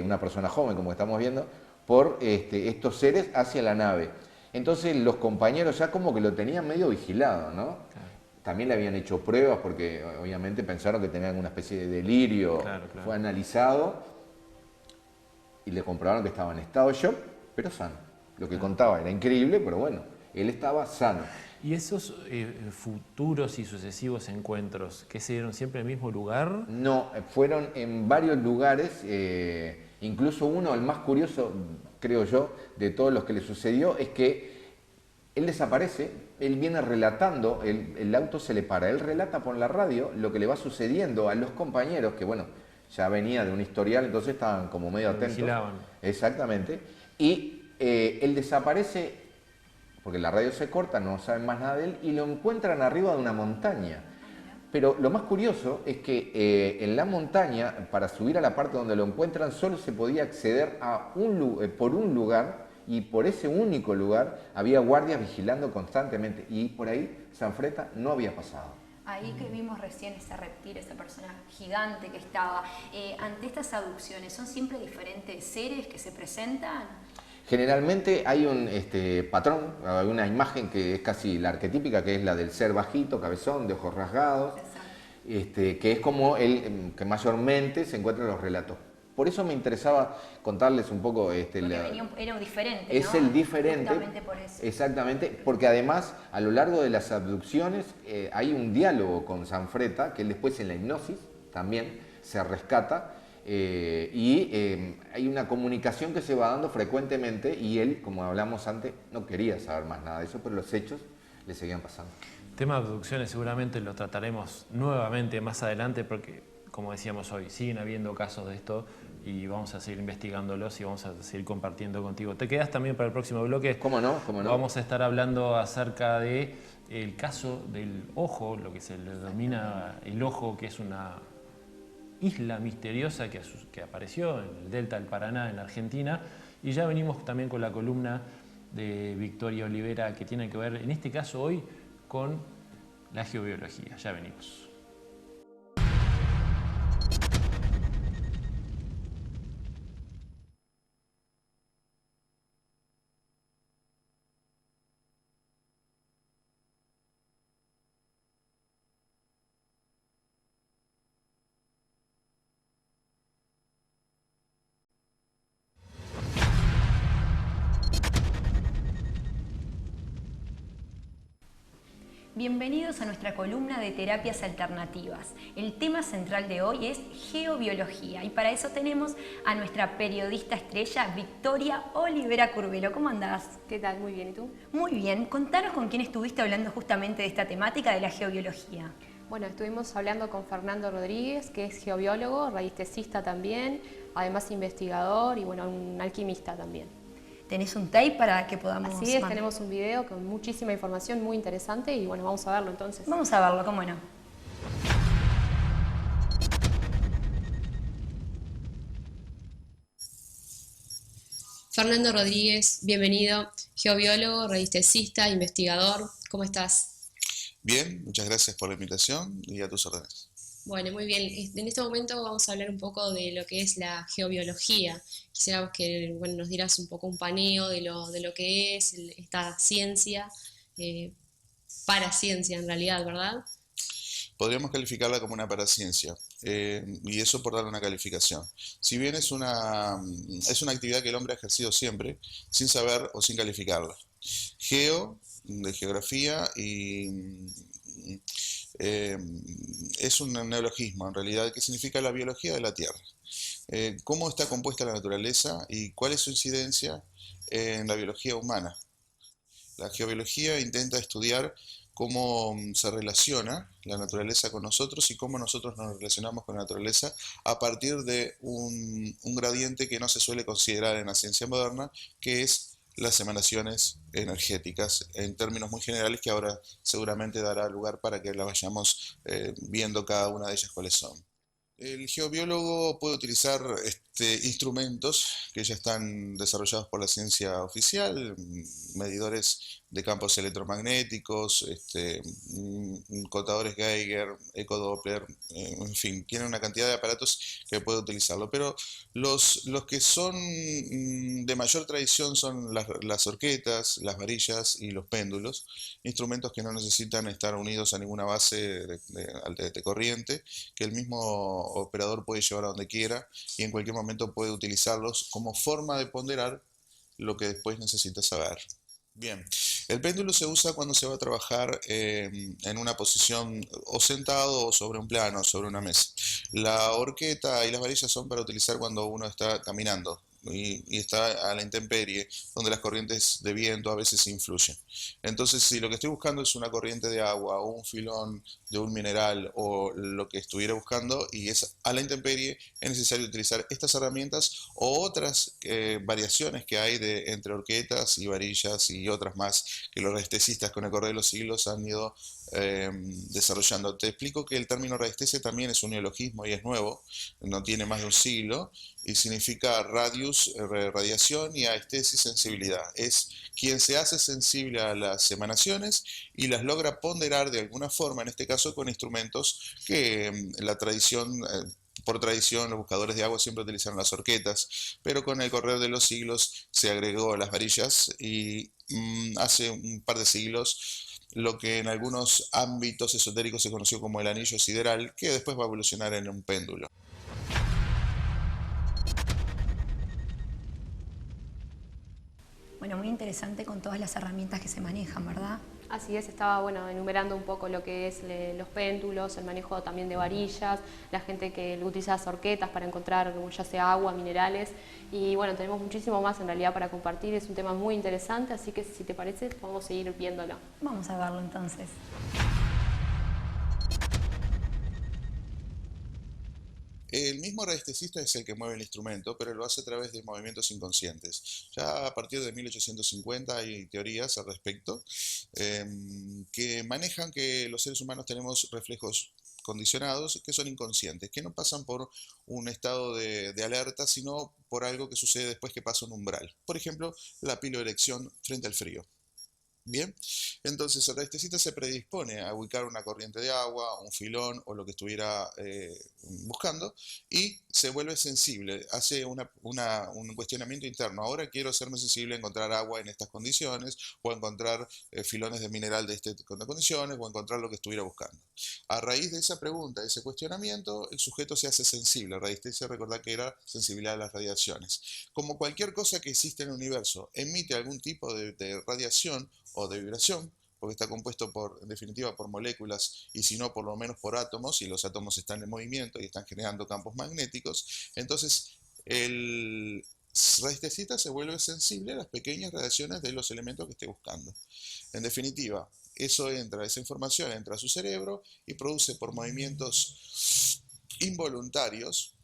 una persona joven, como estamos viendo, por estos seres hacia la nave. Entonces los compañeros ya como que lo tenían medio vigilado, ¿no? Claro. También le habían hecho pruebas porque obviamente pensaron que tenía alguna especie de delirio. Claro. Fue analizado y le comprobaron que estaba en estado de shock, pero sano. Lo que contaba era increíble, pero bueno, él estaba sano. ¿Y esos futuros y sucesivos encuentros, que se dieron siempre en el mismo lugar? No, fueron en varios lugares, incluso uno, el más curioso, creo yo, de todos los que le sucedió, es que él desaparece, él viene relatando, el auto se le para, él relata por la radio lo que le va sucediendo a los compañeros, que bueno, ya venía de un historial, entonces estaban como medio atentos. Vigilaban. Exactamente. Y él desaparece porque la radio se corta, no saben más nada de él, y lo encuentran arriba de una montaña. Pero lo más curioso es que en la montaña, para subir a la parte donde lo encuentran, solo se podía acceder por un lugar, y por ese único lugar había guardias vigilando constantemente, y por ahí Sanfretta no había pasado. Ahí que vimos recién ese reptil, esa persona gigante que estaba. Ante estas abducciones, ¿son siempre diferentes seres que se presentan? Generalmente hay un patrón, hay una imagen que es casi la arquetípica, que es la del ser bajito, cabezón, de ojos rasgados, que es como el que mayormente se encuentra en los relatos. Por eso me interesaba contarles un poco... era diferente, es ¿no? el diferente, justamente por eso. Exactamente, porque además a lo largo de las abducciones hay un diálogo con Sanfretta, que él después en la hipnosis también se rescata, hay una comunicación que se va dando frecuentemente y él, como hablamos antes, no quería saber más nada de eso, pero los hechos le seguían pasando. El tema de abducciones seguramente lo trataremos nuevamente más adelante porque, como decíamos hoy, siguen habiendo casos de esto y vamos a seguir investigándolos y vamos a seguir compartiendo contigo. ¿Te quedas también para el próximo bloque? ¿Cómo no? ¿Cómo no? Vamos a estar hablando acerca de el caso del ojo, lo que se le denomina el ojo, que es una isla misteriosa que apareció en el delta del Paraná, en la Argentina, y ya venimos también con la columna de Victoria Olivera que tiene que ver, en este caso hoy, con la geobiología. Ya venimos. Bienvenidos a nuestra columna de terapias alternativas. El tema central de hoy es geobiología y para eso tenemos a nuestra periodista estrella Victoria Olivera Curvelo. ¿Cómo andás? ¿Qué tal? Muy bien, ¿y tú? Muy bien. Contanos con quién estuviste hablando justamente de esta temática de la geobiología. Bueno, estuvimos hablando con Fernando Rodríguez, que es geobiólogo, radiestesista también, además investigador y bueno, un alquimista también. ¿Tenés un tape para que podamos...? Así es, tenemos un video con muchísima información muy interesante y bueno, vamos a verlo entonces. Vamos a verlo, cómo no. Fernando Rodríguez, bienvenido, geobiólogo, radiestesista, investigador, ¿cómo estás? Bien, muchas gracias por la invitación y a tus órdenes. Bueno, muy bien. En este momento vamos a hablar un poco de lo que es la geobiología. Quisiéramos que nos dieras un poco un paneo de lo que es esta ciencia, paraciencia en realidad, ¿verdad? Podríamos calificarla como una paraciencia, y eso por darle una calificación. Si bien es una actividad que el hombre ha ejercido siempre, sin saber o sin calificarla. Geo, de geografía, y es un neologismo en realidad que significa la biología de la Tierra. ¿Cómo está compuesta la naturaleza y cuál es su incidencia en la biología humana? La geobiología intenta estudiar cómo se relaciona la naturaleza con nosotros y cómo nosotros nos relacionamos con la naturaleza a partir de un gradiente que no se suele considerar en la ciencia moderna, que es las emanaciones energéticas, en términos muy generales que ahora seguramente dará lugar para que las vayamos viendo cada una de ellas cuáles son. El geobiólogo puede utilizar instrumentos que ya están desarrollados por la ciencia oficial, medidores de campos electromagnéticos, contadores Geiger, ecodoppler, en fin, tiene una cantidad de aparatos que puede utilizarlo. Pero los que son de mayor tradición son las horquetas, las varillas y los péndulos, instrumentos que no necesitan estar unidos a ninguna base de corriente, que el mismo operador puede llevar a donde quiera y en cualquier momento puede utilizarlos como forma de ponderar lo que después necesita saber. Bien, el péndulo se usa cuando se va a trabajar en una posición o sentado o sobre un plano, sobre una mesa. La horqueta y las varillas son para utilizar cuando uno está caminando y está a la intemperie, donde las corrientes de viento a veces influyen. Entonces, si lo que estoy buscando es una corriente de agua o un filón de un mineral o lo que estuviera buscando y es a la intemperie, es necesario utilizar estas herramientas o otras variaciones que hay entre horquetas y varillas y otras más que los radiestesistas con el correr de los siglos han ido desarrollando. Te explico que el término radiestesia también es un neologismo y es nuevo, no tiene más de un siglo y significa radius, radiación, y aestesis, sensibilidad. Es quien se hace sensible a las emanaciones y las logra ponderar de alguna forma, en este caso con instrumentos que por tradición, los buscadores de agua siempre utilizaron las horquetas, pero con el correr de los siglos se agregó las varillas y hace un par de siglos lo que en algunos ámbitos esotéricos se conoció como el anillo sideral, que después va a evolucionar en un péndulo. Bueno, muy interesante con todas las herramientas que se manejan, ¿verdad? Así es, estaba enumerando un poco lo que es los péndulos, el manejo también de varillas, la gente que utiliza las horquetas para encontrar ya sea agua, minerales y bueno, tenemos muchísimo más en realidad para compartir, es un tema muy interesante, así que si te parece vamos a seguir viéndolo. Vamos a verlo entonces. El mismo radiestesista es el que mueve el instrumento, pero lo hace a través de movimientos inconscientes. Ya a partir de 1850 hay teorías al respecto que manejan que los seres humanos tenemos reflejos condicionados que son inconscientes, que no pasan por un estado de alerta, sino por algo que sucede después que pasa un umbral. Por ejemplo, la piloerección frente al frío. Bien, entonces el radiestesista se predispone a ubicar una corriente de agua, un filón o lo que estuviera buscando y se vuelve sensible, hace un cuestionamiento interno. Ahora quiero hacerme sensible a encontrar agua en estas condiciones o a encontrar filones de mineral de estas condiciones o a encontrar lo que estuviera buscando. A raíz de esa pregunta, de ese cuestionamiento, el sujeto se hace sensible. La radiestesia, recordad que era sensibilidad a las radiaciones. Como cualquier cosa que existe en el universo emite algún tipo de radiación o de vibración, porque está compuesto en definitiva por moléculas y si no por lo menos por átomos, y los átomos están en movimiento y están generando campos magnéticos, entonces el radiestesista se vuelve sensible a las pequeñas radiaciones de los elementos que esté buscando. En definitiva, esa información entra a su cerebro y produce por movimientos involuntarios.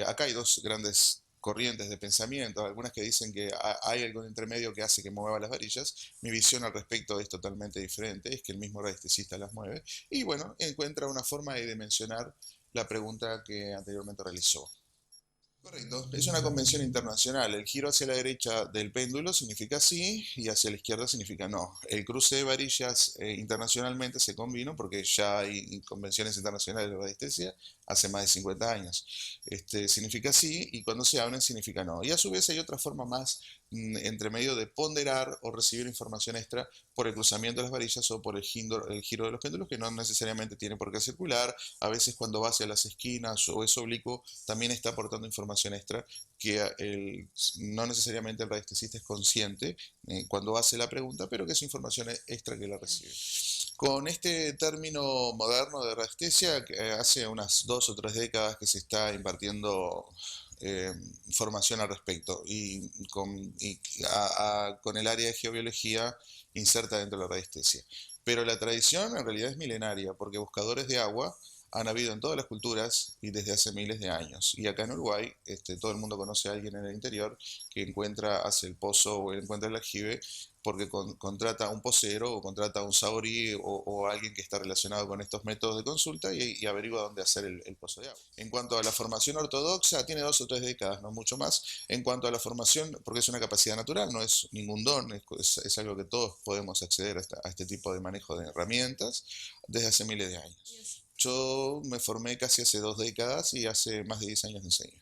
Acá hay dos grandes corrientes de pensamiento, algunas que dicen que hay algún intermedio que hace que mueva las varillas. Mi visión al respecto es totalmente diferente, es que el mismo radiestesista las mueve y bueno, encuentra una forma de dimensionar la pregunta que anteriormente realizó. Correcto, es una convención internacional. El giro hacia la derecha del péndulo significa sí y hacia la izquierda significa no. El cruce de varillas internacionalmente se combinó porque ya hay convenciones internacionales de radiestesia hace más de 50 años. Significa sí y cuando se abren significa no. Y a su vez hay otra forma más entre medio de ponderar o recibir información extra por el cruzamiento de las varillas o por el giro de los péndulos, que no necesariamente tiene por qué circular. A veces cuando va hacia las esquinas o es oblicuo también está aportando información extra que no necesariamente el radiestesista es consciente cuando hace la pregunta, pero que es información extra que la recibe. Con este término moderno de radiestesia, hace unas 2 o 3 décadas que se está impartiendo formación al respecto y con el área de geobiología inserta dentro de la radiestesia. Pero la tradición en realidad es milenaria, porque buscadores de agua han habido en todas las culturas y desde hace miles de años. Y acá en Uruguay, todo el mundo conoce a alguien en el interior que hace el pozo o encuentra el aljibe porque contrata a un pocero o contrata a un saorí o alguien que está relacionado con estos métodos de consulta y averigua dónde hacer el pozo de agua. En cuanto a la formación ortodoxa, tiene 2 o 3 décadas, no mucho más. En cuanto a la formación, porque es una capacidad natural, no es ningún don, es algo que todos podemos acceder a este tipo de manejo de herramientas desde hace miles de años. Yo me formé casi hace 2 décadas y hace más de 10 años enseño.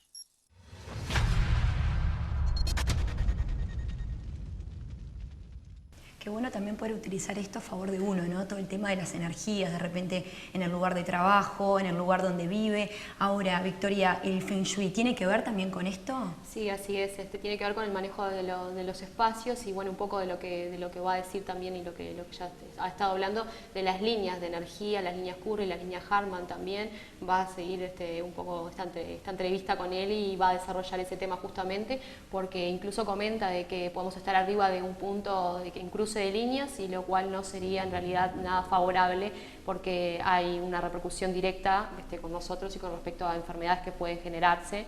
Qué bueno también poder utilizar esto a favor de uno, ¿no? Todo el tema de las energías, de repente en el lugar de trabajo, en el lugar donde vive. Ahora, Victoria, ¿el Feng Shui tiene que ver también con esto? Sí, así es. Tiene que ver con el manejo de los espacios y bueno, un poco de lo que va a decir también y lo que ya ha estado hablando de las líneas de energía, las líneas Curry, la línea Harman también. Va a seguir un poco esta entrevista con él y va a desarrollar ese tema justamente porque incluso comenta de que podemos estar arriba de un punto de que incluso de líneas y lo cual no sería en realidad nada favorable porque hay una repercusión directa con nosotros y con respecto a enfermedades que pueden generarse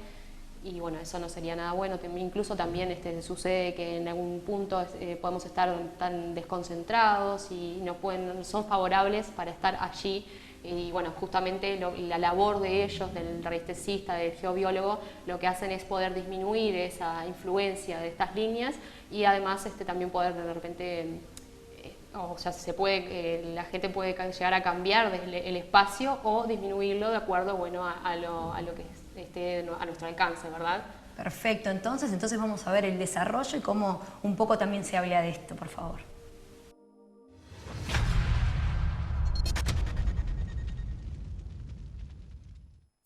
y bueno, eso no sería nada bueno. Incluso también sucede que en algún punto podemos estar tan desconcentrados y no son favorables para estar allí. Y bueno, justamente la labor de ellos, del radiestesista, del geobiólogo, lo que hacen es poder disminuir esa influencia de estas líneas y además también poder de repente, o sea, la gente puede llegar a cambiar el espacio o disminuirlo de acuerdo a lo que esté a nuestro alcance, ¿verdad? Perfecto, entonces vamos a ver el desarrollo y cómo un poco también se habla de esto, por favor.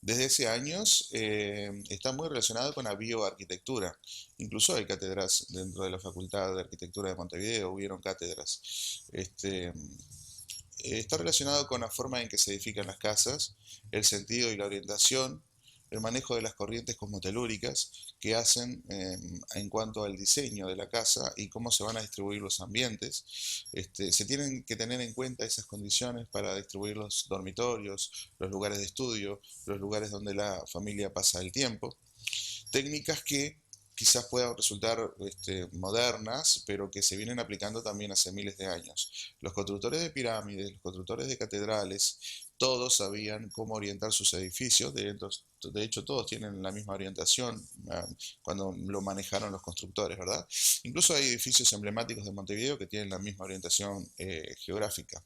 Desde hace años está muy relacionado con la bioarquitectura. Incluso hay cátedras dentro de la Facultad de Arquitectura de Montevideo, hubieron cátedras. Está relacionado con la forma en que se edifican las casas, el sentido y la orientación, el manejo de las corrientes cosmotelúricas que hacen en cuanto al diseño de la casa y cómo se van a distribuir los ambientes. Se tienen que tener en cuenta esas condiciones para distribuir los dormitorios, los lugares de estudio, los lugares donde la familia pasa el tiempo. Técnicas que quizás puedan resultar modernas, pero que se vienen aplicando también hace miles de años. Los constructores de pirámides, los constructores de catedrales, todos sabían cómo orientar sus edificios, de hecho todos tienen la misma orientación cuando lo manejaron los constructores, ¿verdad? Incluso hay edificios emblemáticos de Montevideo que tienen la misma orientación geográfica.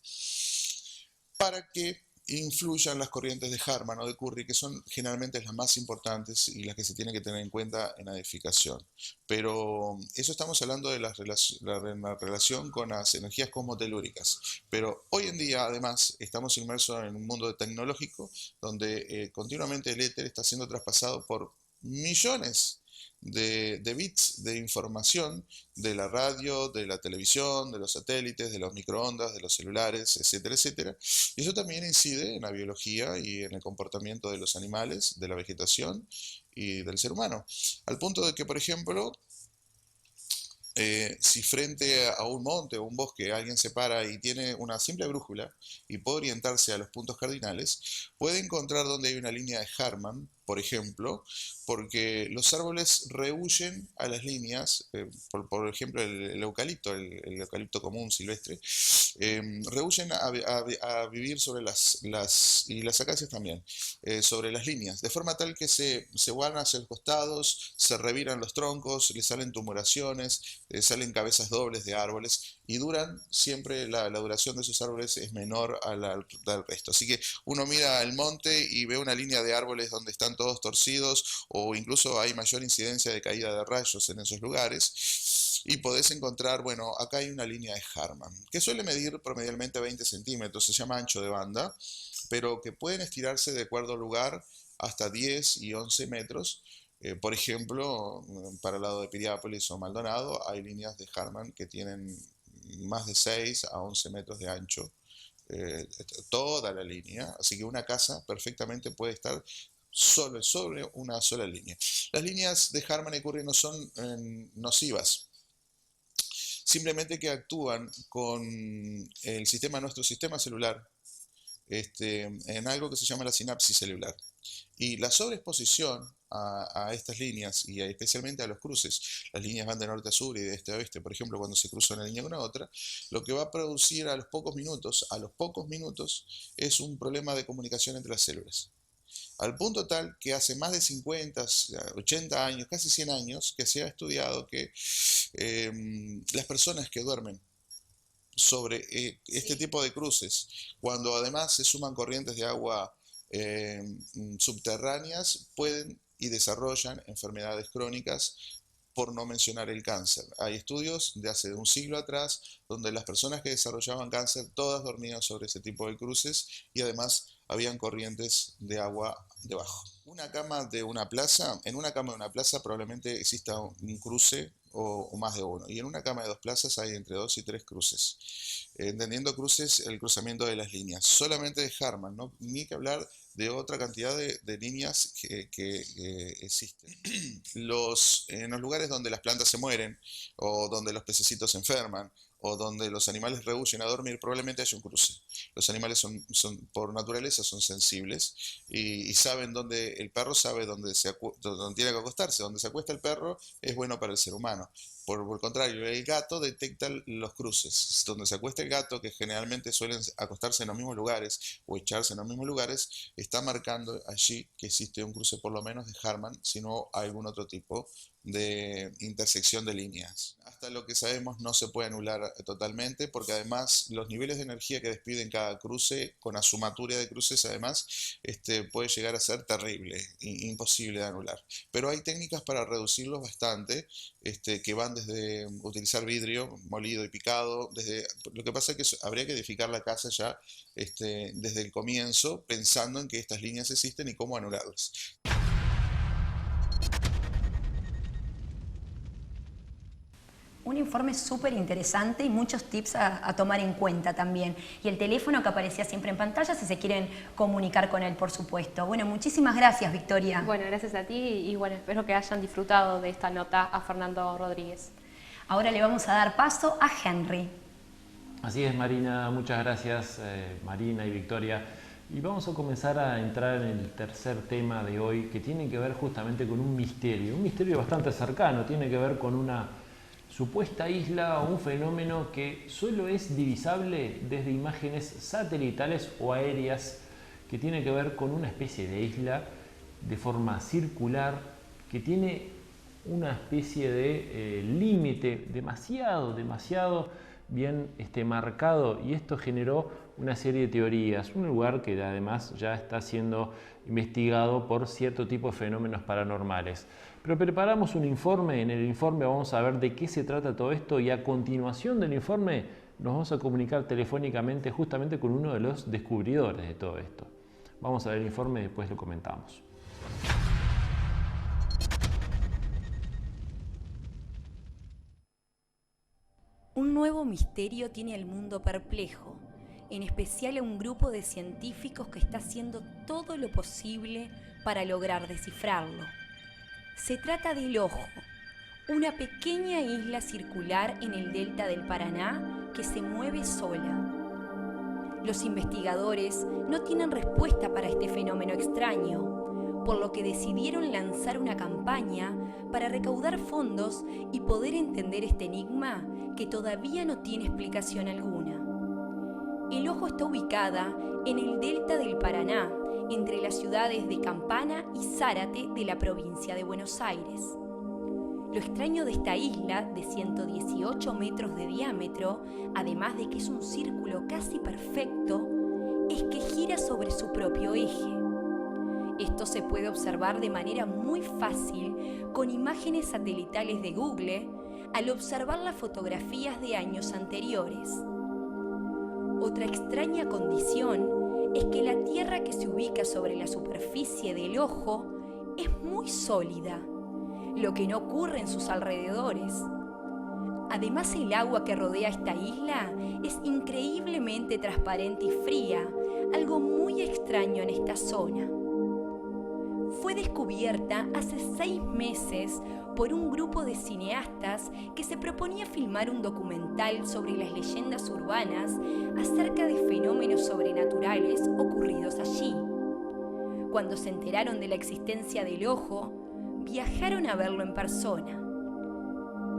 Para que influyan las corrientes de Harman o de Curry, que son generalmente las más importantes y las que se tienen que tener en cuenta en la edificación. Pero eso estamos hablando de la relación con las energías cosmotelúricas. Pero hoy en día, además, estamos inmersos en un mundo tecnológico donde continuamente el éter está siendo traspasado por millones de bits de información de la radio, de la televisión, de los satélites, de los microondas, de los celulares, etcétera, etcétera. Y eso también incide en la biología y en el comportamiento de los animales, de la vegetación y del ser humano. Al punto de que, por ejemplo, si frente a un monte o un bosque alguien se para y tiene una simple brújula y puede orientarse a los puntos cardinales, puede encontrar donde hay una línea de Harman, por ejemplo, porque los árboles rehuyen a las líneas, por ejemplo el eucalipto, el eucalipto común silvestre, rehuyen a vivir sobre y las acacias también, sobre las líneas, de forma tal que se van hacia los costados, se reviran los troncos, le salen tumoraciones, salen cabezas dobles de árboles y duran siempre, la duración de esos árboles es menor al resto. Así que uno mira el monte y ve una línea de árboles donde están todos torcidos o incluso hay mayor incidencia de caída de rayos en esos lugares y podés encontrar, bueno, acá hay una línea de Harman que suele medir promedialmente 20 centímetros, se llama ancho de banda, pero que pueden estirarse de acuerdo al lugar hasta 10 y 11 metros. Por ejemplo, para el lado de Piriápolis o Maldonado hay líneas de Harman que tienen más de 6 a 11 metros de ancho, toda la línea, así que una casa perfectamente puede estar sobre una sola línea. Las líneas de Harman y Curry no son nocivas, simplemente que actúan con nuestro sistema celular, en algo que se llama la sinapsis celular. Y la sobreexposición a estas líneas y especialmente a los cruces, las líneas van de norte a sur y de este a oeste, por ejemplo, cuando se cruza una línea con otra, lo que va a producir a los pocos minutos es un problema de comunicación entre las células. Al punto tal que hace más de 50, 80 años, casi 100 años, que se ha estudiado que las personas que duermen sobre este tipo de cruces, cuando además se suman corrientes de agua subterráneas, pueden y desarrollan enfermedades crónicas, por no mencionar el cáncer. Hay estudios de hace un siglo atrás donde las personas que desarrollaban cáncer todas dormían sobre ese tipo de cruces y además habían corrientes de agua debajo. Una cama de una plaza, en una cama de una plaza probablemente exista un cruce o más de uno, y en una cama de 2 plazas hay entre 2 y 3 cruces. Entendiendo cruces, el cruzamiento de las líneas, solamente de Harman, ¿no? Ni que hablar de otra cantidad de líneas que existen. En los lugares donde las plantas se mueren, o donde los pececitos se enferman, o donde los animales rehuyen a dormir, probablemente haya un cruce. Los animales por naturaleza son sensibles y saben dónde, el perro sabe dónde tiene que acostarse. Donde se acuesta el perro es bueno para el ser humano. Por el contrario, el gato detecta los cruces. Donde se acuesta el gato, que generalmente suelen acostarse en los mismos lugares o echarse en los mismos lugares, está marcando allí que existe un cruce por lo menos de Harman, sino algún otro tipo de intersección de líneas. Hasta lo que sabemos no se puede anular totalmente, porque además los niveles de energía que despiden cada cruce, con la sumatoria de cruces además, puede llegar a ser terrible, imposible de anular. Pero hay técnicas para reducirlos bastante, que van desde utilizar vidrio molido y picado, lo que pasa es que habría que edificar la casa ya desde el comienzo, pensando en que estas líneas existen y cómo anularlas. Un informe súper interesante y muchos tips a tomar en cuenta también. Y el teléfono que aparecía siempre en pantalla si se quieren comunicar con él, por supuesto. Bueno, muchísimas gracias, Victoria. Bueno, gracias a ti y bueno, espero que hayan disfrutado de esta nota a Fernando Rodríguez. Ahora le vamos a dar paso a Henry. Así es, Marina. Muchas gracias, Marina y Victoria. Y vamos a comenzar a entrar en el tercer tema de hoy, que tiene que ver justamente con un misterio bastante cercano. Tiene que ver con una supuesta isla o un fenómeno que solo es divisable desde imágenes satelitales o aéreas, que tiene que ver con una especie de isla de forma circular que tiene una especie de límite demasiado bien marcado, y esto generó una serie de teorías. Un lugar que además ya está siendo investigado por cierto tipo de fenómenos paranormales. Pero preparamos un informe. En el informe vamos a ver de qué se trata todo esto, y a continuación del informe nos vamos a comunicar telefónicamente justamente con uno de los descubridores de todo esto. Vamos a ver el informe y después lo comentamos. Un nuevo misterio tiene al mundo perplejo, en especial a un grupo de científicos que está haciendo todo lo posible para lograr descifrarlo. Se trata del Ojo, una pequeña isla circular en el delta del Paraná que se mueve sola. Los investigadores no tienen respuesta para este fenómeno extraño, por lo que decidieron lanzar una campaña para recaudar fondos y poder entender este enigma que todavía no tiene explicación alguna. El Ojo está ubicada en el delta del Paraná, entre las ciudades de Campana y Zárate de la provincia de Buenos Aires. Lo extraño de esta isla, de 118 metros de diámetro, además de que es un círculo casi perfecto, es que gira sobre su propio eje. Esto se puede observar de manera muy fácil con imágenes satelitales de Google al observar las fotografías de años anteriores. Otra extraña condición es que la tierra que se ubica sobre la superficie del Ojo es muy sólida, lo que no ocurre en sus alrededores. Además, el agua que rodea esta isla es increíblemente transparente y fría, algo muy extraño en esta zona. Fue descubierta hace 6 meses por un grupo de cineastas que se proponía filmar un documental sobre las leyendas urbanas acerca de fenómenos sobrenaturales ocurridos allí. Cuando se enteraron de la existencia del Ojo, viajaron a verlo en persona.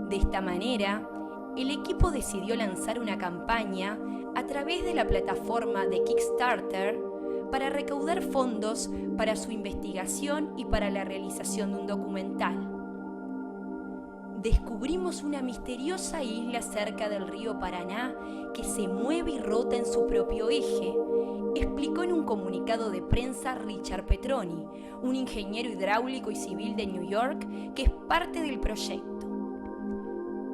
De esta manera, el equipo decidió lanzar una campaña a través de la plataforma de Kickstarter para recaudar fondos para su investigación y para la realización de un documental. Descubrimos una misteriosa isla cerca del río Paraná que se mueve y rota en su propio eje, explicó en un comunicado de prensa Richard Petroni, un ingeniero hidráulico y civil de New York que es parte del proyecto.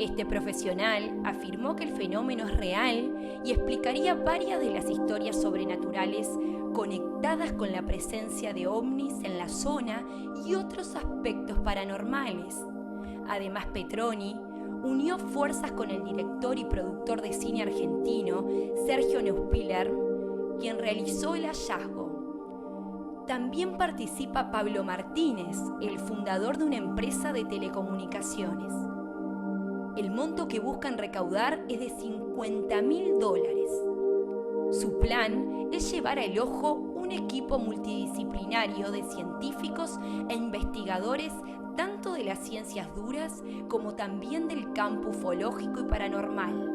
Este profesional afirmó que el fenómeno es real y explicaría varias de las historias sobrenaturales conectadas con la presencia de ovnis en la zona y otros aspectos paranormales. Además, Petroni unió fuerzas con el director y productor de cine argentino Sergio Neuspiller, quien realizó el hallazgo. También participa Pablo Martínez, el fundador de una empresa de telecomunicaciones. El monto que buscan recaudar es de $50.000. Su plan es llevar al Ojo un equipo multidisciplinario de científicos e investigadores tanto de las ciencias duras como también del campo ufológico y paranormal.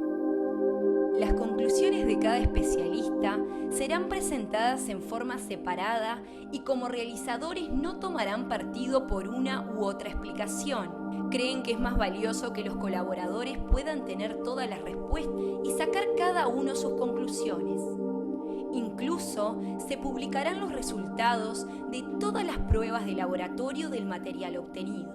Las conclusiones de cada especialista serán presentadas en forma separada y como realizadores no tomarán partido por una u otra explicación. Creen que es más valioso que los colaboradores puedan tener todas las respuestas y sacar cada uno sus conclusiones. Incluso se publicarán los resultados de todas las pruebas de laboratorio del material obtenido.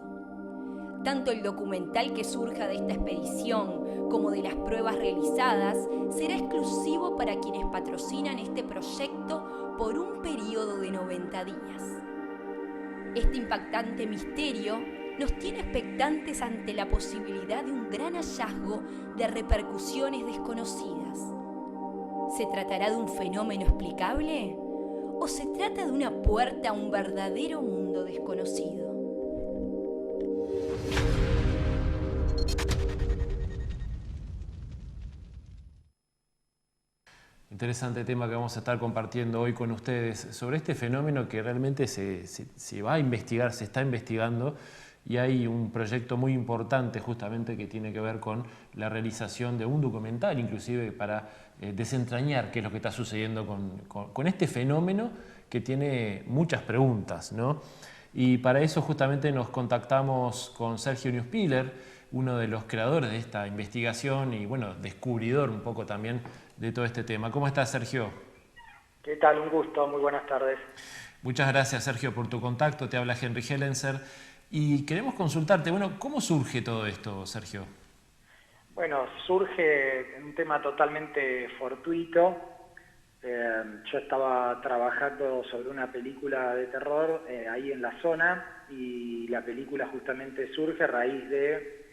Tanto el documental que surja de esta expedición como de las pruebas realizadas será exclusivo para quienes patrocinan este proyecto por un periodo de 90 días. Este impactante misterio nos tiene expectantes ante la posibilidad de un gran hallazgo de repercusiones desconocidas. ¿Se tratará de un fenómeno explicable? ¿O se trata de una puerta a un verdadero mundo desconocido? Interesante tema que vamos a estar compartiendo hoy con ustedes sobre este fenómeno que realmente se va a investigar, se está investigando, y hay un proyecto muy importante justamente que tiene que ver con la realización de un documental, inclusive para desentrañar qué es lo que está sucediendo con este fenómeno que tiene muchas preguntas, ¿no? Y para eso justamente nos contactamos con Sergio Neuspiller, uno de los creadores de esta investigación y bueno, descubridor un poco también de todo este tema. ¿Cómo estás, Sergio? ¿Qué tal? Un gusto, muy buenas tardes. Muchas gracias, Sergio, por tu contacto. Te habla Henry Hellenser. Y queremos consultarte, bueno, ¿cómo surge todo esto, Sergio? Bueno, surge un tema totalmente fortuito. Yo estaba trabajando sobre una película de terror ahí en la zona y la película justamente surge a raíz de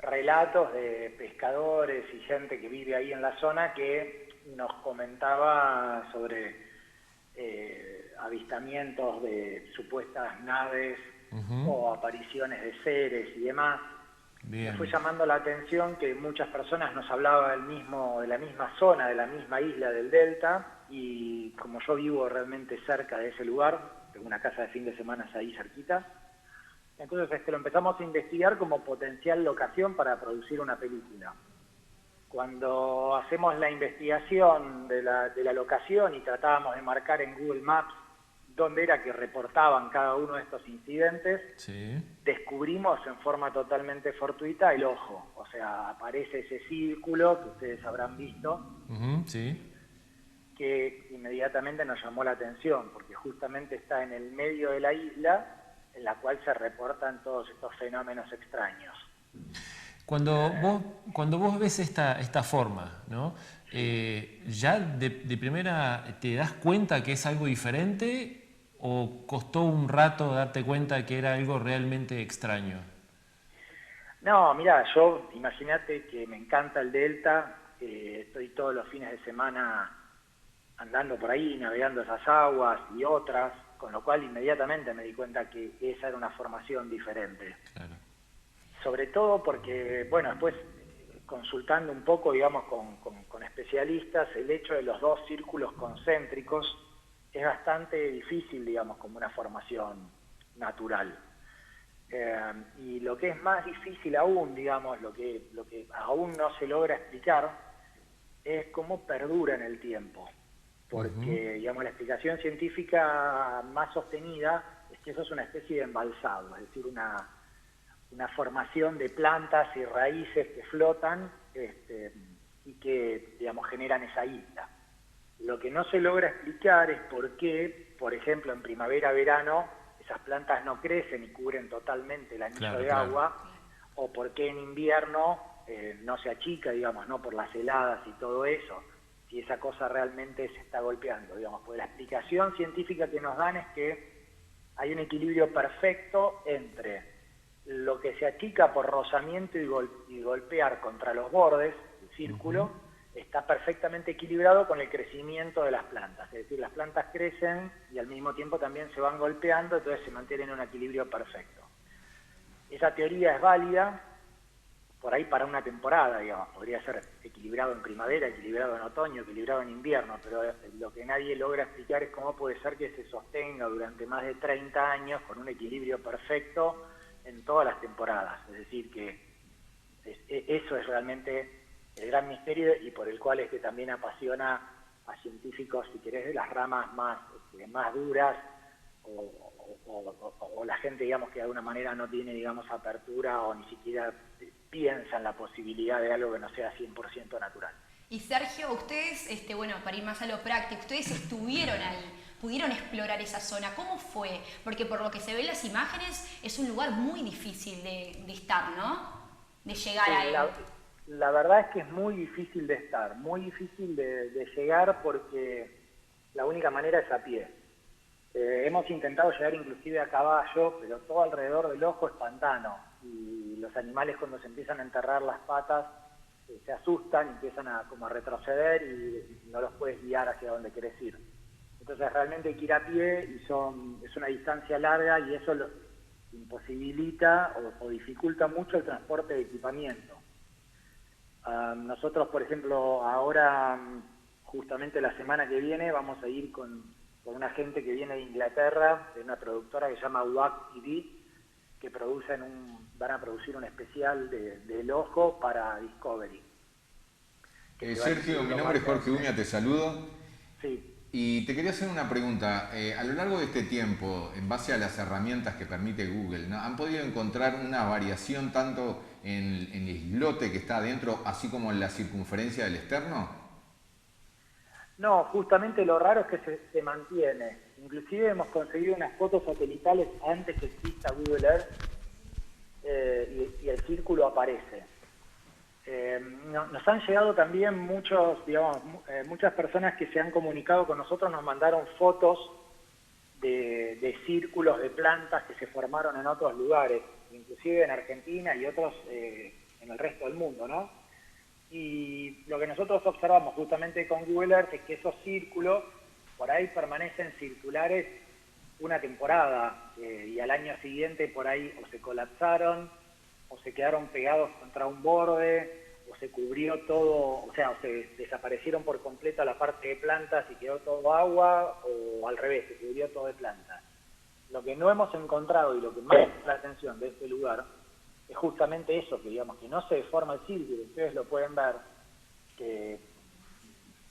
relatos de pescadores y gente que vive ahí en la zona que nos comentaba sobre avistamientos de supuestas naves o apariciones de seres y demás. Bien. Me fue llamando la atención que muchas personas nos hablaban de la misma zona, de la misma isla del Delta, y como yo vivo realmente cerca de ese lugar, tengo una casa de fin de semana ahí cerquita, entonces lo empezamos a investigar como potencial locación para producir una película. Cuando hacemos la investigación de la locación y tratábamos de marcar en Google Maps dónde era que reportaban cada uno de estos incidentes, Sí. descubrimos en forma totalmente fortuita el ojo. O sea, aparece ese círculo que ustedes habrán visto, Sí. que inmediatamente nos llamó la atención, porque justamente está en el medio de la isla, en la cual se reportan todos estos fenómenos extraños. Cuando vos ves esta forma, ¿no? ¿Ya de primera te das cuenta que es algo diferente o costó un rato darte cuenta que era algo realmente extraño? No, mira, imagínate que me encanta el Delta, estoy todos los fines de semana andando por ahí, navegando esas aguas y otras, con lo cual inmediatamente me di cuenta que esa era una formación diferente. Claro. Sobre todo porque, bueno, después consultando un poco, digamos, con especialistas, el hecho de los dos círculos concéntricos es bastante difícil, digamos, como una formación natural. Y lo que es más difícil aún, digamos, lo que aún no se logra explicar, es cómo perdura en el tiempo. Porque, digamos, la explicación científica más sostenida es que eso es una especie de embalsado, es decir, una formación de plantas y raíces que flotan y que, digamos, generan esa isla. Lo que no se logra explicar es por qué, por ejemplo, en primavera-verano, esas plantas no crecen y cubren totalmente el anillo de agua, o por qué en invierno no se achica, digamos, no por las heladas y todo eso, si esa cosa realmente se está golpeando, digamos, porque la explicación científica que nos dan es que hay un equilibrio perfecto entre lo que se achica por rozamiento y golpear contra los bordes, el círculo, está perfectamente equilibrado con el crecimiento de las plantas. Es decir, las plantas crecen y al mismo tiempo también se van golpeando, entonces se mantienen en un equilibrio perfecto. Esa teoría es válida por ahí para una temporada, digamos, podría ser equilibrado en primavera, equilibrado en otoño, equilibrado en invierno, pero lo que nadie logra explicar es cómo puede ser que se sostenga durante más de 30 años con un equilibrio perfecto en todas las temporadas. Es decir, que eso es realmente el gran misterio y por el cual es que también apasiona a científicos, si querés, de las ramas más duras o la gente, digamos, que de alguna manera no tiene, digamos, apertura o ni siquiera piensa en la posibilidad de algo que no sea 100% natural. Y Sergio, ustedes, bueno, para ir más a lo práctico, ustedes estuvieron ahí, pudieron explorar esa zona. ¿Cómo fue? Porque por lo que se ve en las imágenes es un lugar muy difícil de estar, ¿no? De llegar ahí. La verdad es que es muy difícil de estar, muy difícil de llegar porque la única manera es a pie. Hemos intentado llegar inclusive a caballo, pero todo alrededor del ojo es pantano y los animales cuando se empiezan a enterrar las patas se asustan, empiezan a retroceder y no los puedes guiar hacia donde querés ir. Entonces realmente hay que ir a pie y es una distancia larga y eso lo imposibilita o dificulta mucho el transporte de equipamiento. Nosotros, por ejemplo, ahora, justamente la semana que viene, vamos a ir con una gente que viene de Inglaterra, de una productora que se llama WAC TV, que van a producir un especial del ojo para Discovery. Sergio, mi nombre es Jorge Uña, te saludo. Sí. Y te quería hacer una pregunta. A lo largo de este tiempo, en base a las herramientas que permite Google, ¿no? ¿Han podido encontrar una variación tanto en el islote que está adentro, así como en la circunferencia del externo? No, justamente lo raro es que se mantiene. Inclusive hemos conseguido unas fotos satelitales antes que exista Google Earth y el círculo aparece. Nos han llegado también muchas personas que se han comunicado con nosotros, nos mandaron fotos de círculos de plantas que se formaron en otros lugares, inclusive en Argentina y otros en el resto del mundo, ¿no? Y lo que nosotros observamos justamente con Google Earth es que esos círculos por ahí permanecen circulares una temporada y al año siguiente por ahí o se colapsaron o se quedaron pegados contra un borde o se cubrió todo, o sea, o se desaparecieron por completo la parte de plantas y quedó todo agua, o al revés, se cubrió todo de plantas. Lo que no hemos encontrado y lo que más llama la atención de este lugar es justamente eso, que digamos que no se deforma el círculo. Ustedes lo pueden ver que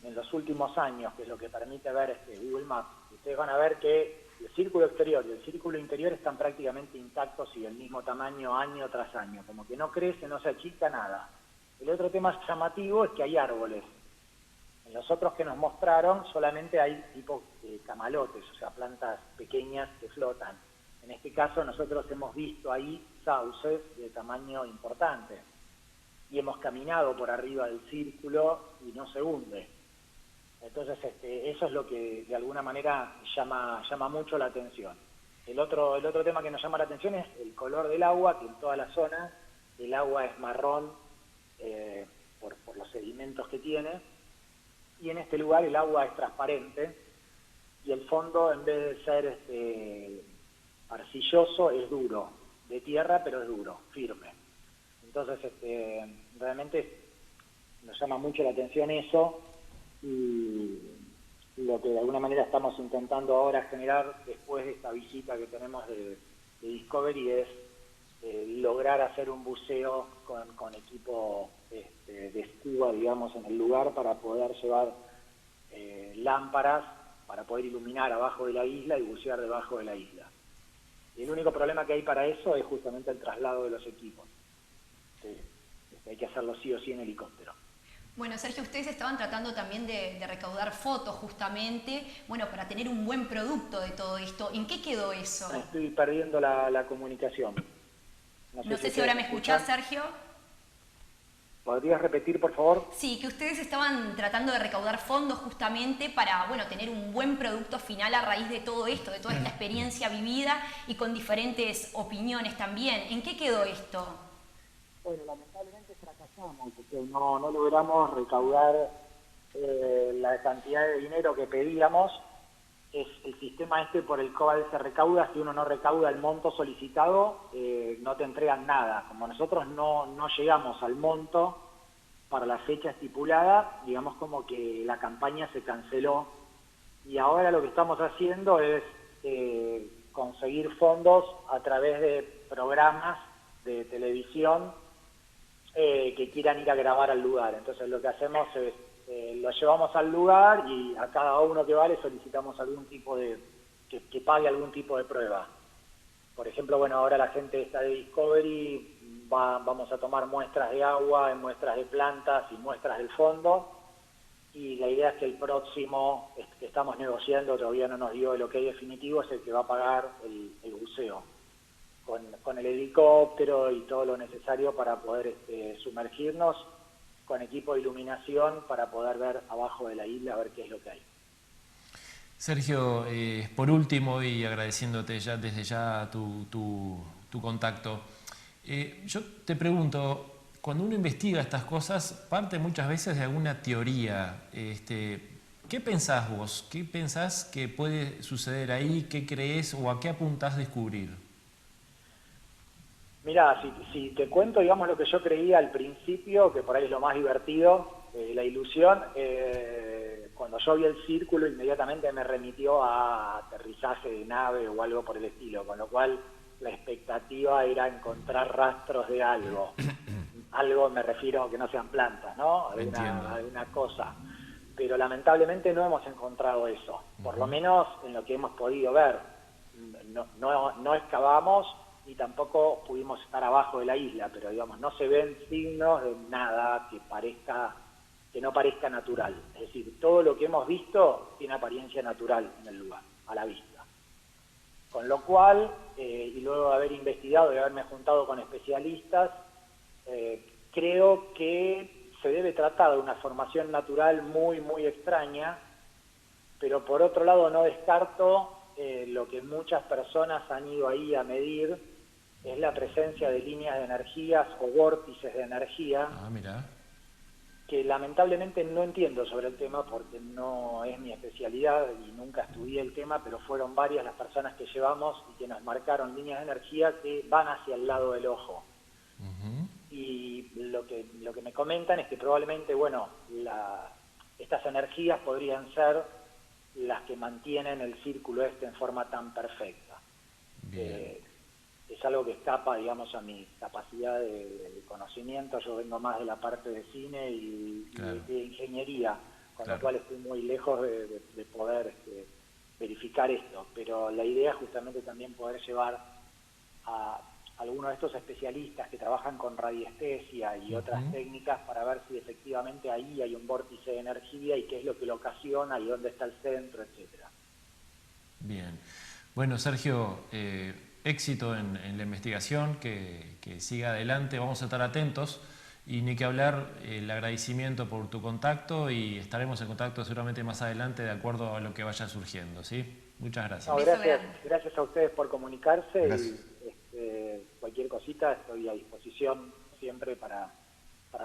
en los últimos años, que es lo que permite ver Google Maps, ustedes van a ver que el círculo exterior y el círculo interior están prácticamente intactos y del mismo tamaño año tras año, como que no crece, no se achica nada. El otro tema llamativo es que hay árboles. En los otros que nos mostraron solamente hay tipo camalotes, o sea, plantas pequeñas que flotan. En este caso nosotros hemos visto ahí sauces de tamaño importante y hemos caminado por arriba del círculo y no se hunde. Entonces eso es lo que de alguna manera llama mucho la atención. El otro tema que nos llama la atención es el color del agua, que en toda la zona el agua es marrón por los sedimentos que tiene, y en este lugar el agua es transparente y el fondo, en vez de ser arcilloso, es duro, de tierra, pero es duro, firme. Entonces realmente nos llama mucho la atención eso, y lo que de alguna manera estamos intentando ahora generar después de esta visita que tenemos de Discovery es lograr hacer un buceo con equipo de scuba, digamos, en el lugar, para poder llevar lámparas para poder iluminar abajo de la isla y bucear debajo de la isla. Y el único problema que hay para eso es justamente el traslado de los equipos. Hay que hacerlo sí o sí en helicóptero. Bueno, Sergio, ustedes estaban tratando también de recaudar fotos justamente, bueno, para tener un buen producto de todo esto. ¿En qué quedó eso? Estoy perdiendo la comunicación. No sé si ahora me escuchás, Sergio. ¿Podrías repetir, por favor? Sí, que ustedes estaban tratando de recaudar fondos justamente para, bueno, tener un buen producto final a raíz de todo esto, de toda esta experiencia vivida y con diferentes opiniones también. ¿En qué quedó esto? Bueno, lamentablemente fracasamos, porque no logramos recaudar la cantidad de dinero que pedíamos. Es el sistema por el cual se recauda. Si uno no recauda el monto solicitado, no te entregan nada. Como nosotros no llegamos al monto para la fecha estipulada, digamos como que la campaña se canceló. Y ahora lo que estamos haciendo es conseguir fondos a través de programas de televisión que quieran ir a grabar al lugar. Entonces lo que hacemos es lo llevamos al lugar y a cada uno que va le solicitamos algún tipo que pague algún tipo de prueba. Por ejemplo, bueno, ahora la gente está de Discovery, vamos a tomar muestras de agua, muestras de plantas y muestras del fondo, y la idea es que el próximo que estamos negociando, todavía no nos dio el ok definitivo, es el que va a pagar el buceo con el helicóptero y todo lo necesario para poder sumergirnos, con equipo de iluminación para poder ver abajo de la isla, a ver qué es lo que hay. Sergio, por último, y agradeciéndote desde ya tu contacto, yo te pregunto, cuando uno investiga estas cosas, parte muchas veces de alguna teoría. ¿Qué pensás vos? ¿Qué pensás que puede suceder ahí? ¿Qué crees o a qué apuntás descubrir? Mirá, si te cuento, digamos, lo que yo creía al principio, que por ahí es lo más divertido, la ilusión, cuando yo vi el círculo inmediatamente me remitió a aterrizaje de nave o algo por el estilo, con lo cual la expectativa era encontrar rastros de algo. Algo me refiero a que no sean plantas, ¿no? Alguna cosa. Pero lamentablemente no hemos encontrado eso, por lo menos en lo que hemos podido ver. No excavamos y tampoco pudimos estar abajo de la isla, pero digamos, no se ven signos de nada que no parezca natural. Es decir, todo lo que hemos visto tiene apariencia natural en el lugar, a la vista. Con lo cual, y luego de haber investigado y haberme juntado con especialistas, creo que se debe tratar de una formación natural muy, muy extraña, pero por otro lado no descarto lo que muchas personas han ido ahí a medir, es la presencia de líneas de energías o vórtices de energía. Mira. Que lamentablemente no entiendo sobre el tema porque no es mi especialidad y nunca estudié el tema, pero fueron varias las personas que llevamos y que nos marcaron líneas de energía que van hacia el lado del ojo. Y lo que me comentan es que probablemente, bueno, estas energías podrían ser las que mantienen el círculo en forma tan perfecta. Es algo que escapa, digamos, a mi capacidad de conocimiento. Yo vengo más de la parte de cine y de ingeniería, con lo cual estoy muy lejos de poder verificar esto. Pero la idea es justamente también poder llevar a algunos de estos especialistas que trabajan con radiestesia y otras técnicas para ver si efectivamente ahí hay un vórtice de energía y qué es lo que lo ocasiona y dónde está el centro, etcétera. Bien. Bueno, Sergio, éxito en la investigación, que siga adelante, vamos a estar atentos y ni que hablar, el agradecimiento por tu contacto y estaremos en contacto seguramente más adelante de acuerdo a lo que vaya surgiendo, ¿sí? Muchas gracias. No, gracias a ustedes por comunicarse y cualquier cosita estoy a disposición siempre para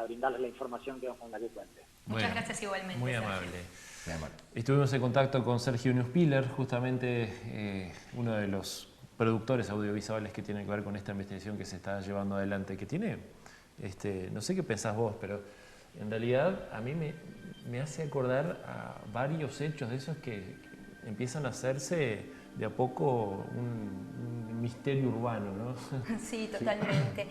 brindarles la información con la que cuente. Muchas gracias igualmente. Muy amable. Estuvimos en contacto con Sergio Neuspiller, justamente uno de los productores audiovisuales que tiene que ver con esta investigación que se está llevando adelante, que tiene, no sé qué pensás vos, pero en realidad a mí me hace acordar a varios hechos de esos que empiezan a hacerse de a poco un misterio urbano, ¿no? Sí, totalmente.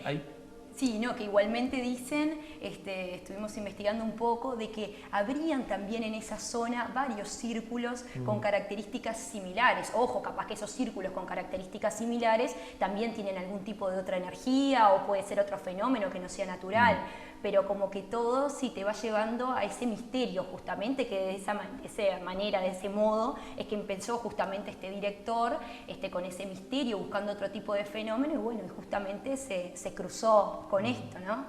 Sí, no, que igualmente dicen, estuvimos investigando un poco, de que habrían también en esa zona varios círculos con características similares. Ojo, capaz que esos círculos con características similares también tienen algún tipo de otra energía o puede ser otro fenómeno que no sea natural. Pero como que todo sí te va llevando a ese misterio justamente, que de esa manera, de ese modo, es que empezó justamente este director con ese misterio, buscando otro tipo de fenómeno y bueno, justamente se cruzó con esto, ¿no?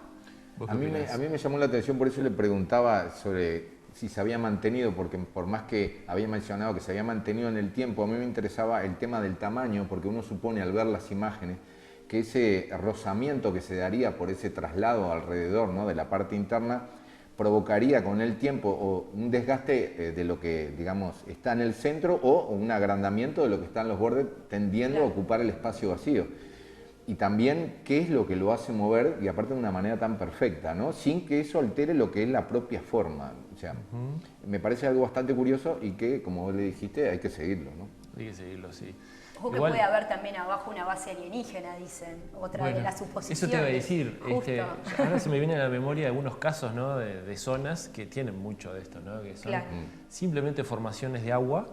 A mí me llamó la atención, por eso le preguntaba sobre si se había mantenido, porque por más que había mencionado que se había mantenido en el tiempo, a mí me interesaba el tema del tamaño, porque uno supone al ver las imágenes que ese rozamiento que se daría por ese traslado alrededor, ¿no?, de la parte interna provocaría con el tiempo o un desgaste de lo que, digamos, está en el centro o un agrandamiento de lo que está en los bordes tendiendo a ocupar el espacio vacío. Y también qué es lo que lo hace mover y aparte de una manera tan perfecta, ¿no?, sin que eso altere lo que es la propia forma. O sea, me parece algo bastante curioso y que, como vos le dijiste, hay que seguirlo, ¿no? Hay que seguirlo, sí. Ojo que puede haber también abajo una base alienígena, dicen, otra de las suposiciones. Eso te iba a decir. Ahora se me viene a la memoria algunos casos, ¿no?, de zonas que tienen mucho de esto, ¿no?, que son simplemente formaciones de agua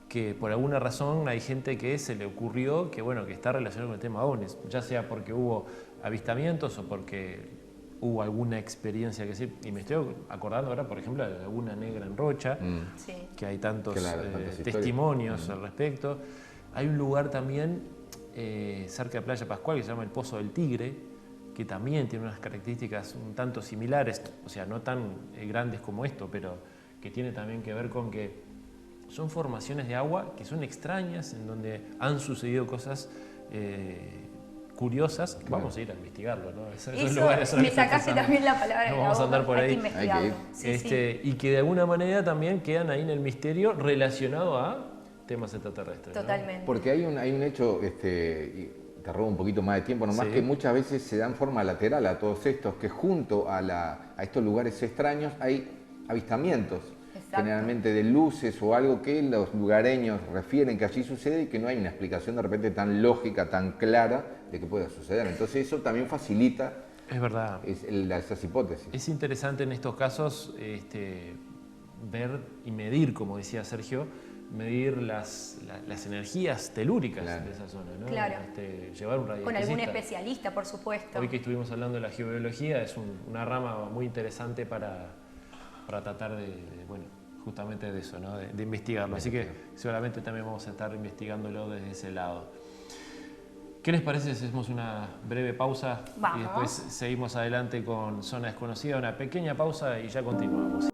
que por alguna razón hay gente que se le ocurrió que, bueno, que está relacionado con el tema ovnis, ya sea porque hubo avistamientos o porque hubo alguna experiencia que sí. Y me estoy acordando ahora, por ejemplo, de la Laguna Negra en Rocha, que hay tantos testimonios al respecto. Hay un lugar también cerca de Playa Pascual que se llama el Pozo del Tigre, que también tiene unas características un tanto similares, o sea, no tan grandes como esto, pero que tiene también que ver con que son formaciones de agua que son extrañas, en donde han sucedido cosas curiosas. Vamos a ir a investigarlo, ¿no? Esos lugares me sacaste también la palabra. No vamos a andar por ahí. Hay que ir. Sí. Y que de alguna manera también quedan ahí en el misterio relacionado a temas extraterrestres. Totalmente. ¿No? Porque hay un hecho, y te robo un poquito más de tiempo, nomás que muchas veces se dan forma lateral a todos estos, que junto a estos lugares extraños hay avistamientos. Exacto. Generalmente de luces o algo que los lugareños refieren que allí sucede y que no hay una explicación de repente tan lógica, tan clara de que pueda suceder. Entonces eso también facilita esas hipótesis. Es interesante en estos casos ver y medir, como decía Sergio, medir las energías telúricas de esa zona, ¿no? Claro. Llevar un radiestesista. Con algún especialista, por supuesto. Hoy que estuvimos hablando de la geobiología, es una rama muy interesante para tratar bueno, justamente de eso, ¿no?, de investigarlo. Así que seguramente también vamos a estar investigándolo desde ese lado. ¿Qué les parece si hacemos una breve pausa? Vamos. Y después seguimos adelante con Zona Desconocida? Una pequeña pausa y ya continuamos.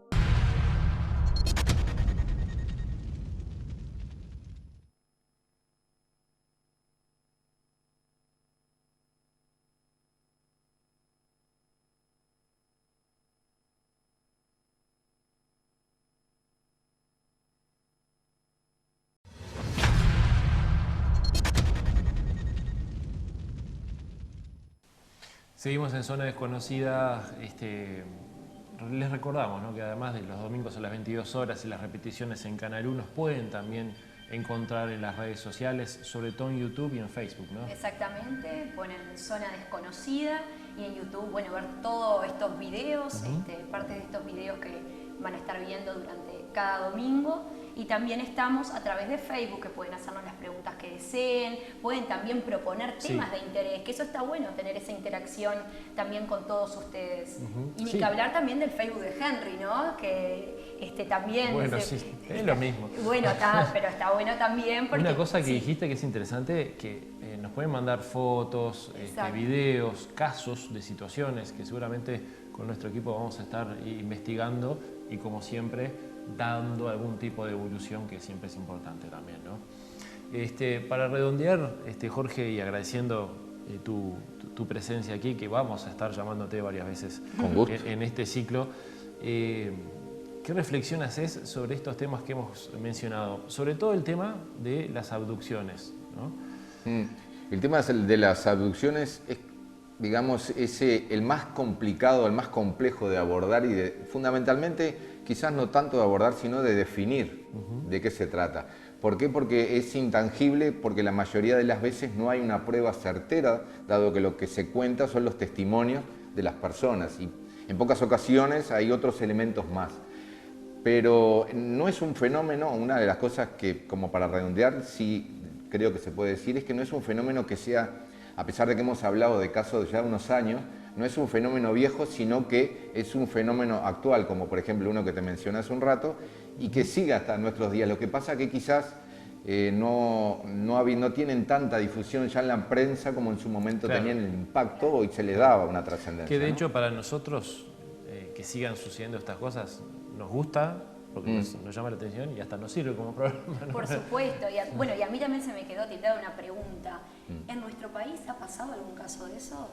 Seguimos en Zona Desconocida. Les recordamos, ¿no?, que además de los domingos a las 22 horas y las repeticiones en Canal 1, nos pueden también encontrar en las redes sociales, sobre todo en YouTube y en Facebook, ¿no? Exactamente, ponen Zona Desconocida y en YouTube, bueno, ver todos estos videos, parte de estos videos que van a estar viendo durante cada domingo. Y también estamos a través de Facebook, que pueden hacernos las preguntas que deseen, pueden también proponer temas de interés, que eso está bueno, tener esa interacción también con todos ustedes. Y ni que hablar también del Facebook de Henry, ¿no? Que también... Bueno, sí, es lo mismo. Bueno, pero está bueno también porque... Una cosa que dijiste que es interesante, que nos pueden mandar fotos, videos, casos de situaciones que seguramente con nuestro equipo vamos a estar investigando y, como siempre, dando algún tipo de evolución, que siempre es importante también, ¿no? Para redondear, Jorge, y agradeciendo tu presencia aquí, que vamos a estar llamándote varias veces con gusto en este ciclo, ¿qué reflexión haces sobre estos temas que hemos mencionado? Sobre todo el tema de las abducciones, ¿no? El tema de las abducciones es, digamos, el más complicado, el más complejo de abordar y fundamentalmente quizás no tanto de abordar, sino de definir de qué se trata. ¿Por qué? Porque es intangible, porque la mayoría de las veces no hay una prueba certera, dado que lo que se cuenta son los testimonios de las personas y en pocas ocasiones hay otros elementos más. Pero no es un fenómeno, una de las cosas que, como para redondear, sí creo que se puede decir, es que no es un fenómeno que sea, a pesar de que hemos hablado de casos de ya unos años, no es un fenómeno viejo, sino que es un fenómeno actual, como por ejemplo uno que te mencioné hace un rato, y que sigue hasta nuestros días. Lo que pasa que quizás no tienen tanta difusión ya en la prensa como en su momento tenían el impacto y se les daba una trascendencia. Que de hecho para nosotros que sigan sucediendo estas cosas nos gusta, porque nos llama la atención y hasta nos sirve como programa, ¿no? Por supuesto. Y a mí también se me quedó tildada una pregunta. ¿En nuestro país ha pasado algún caso de esos?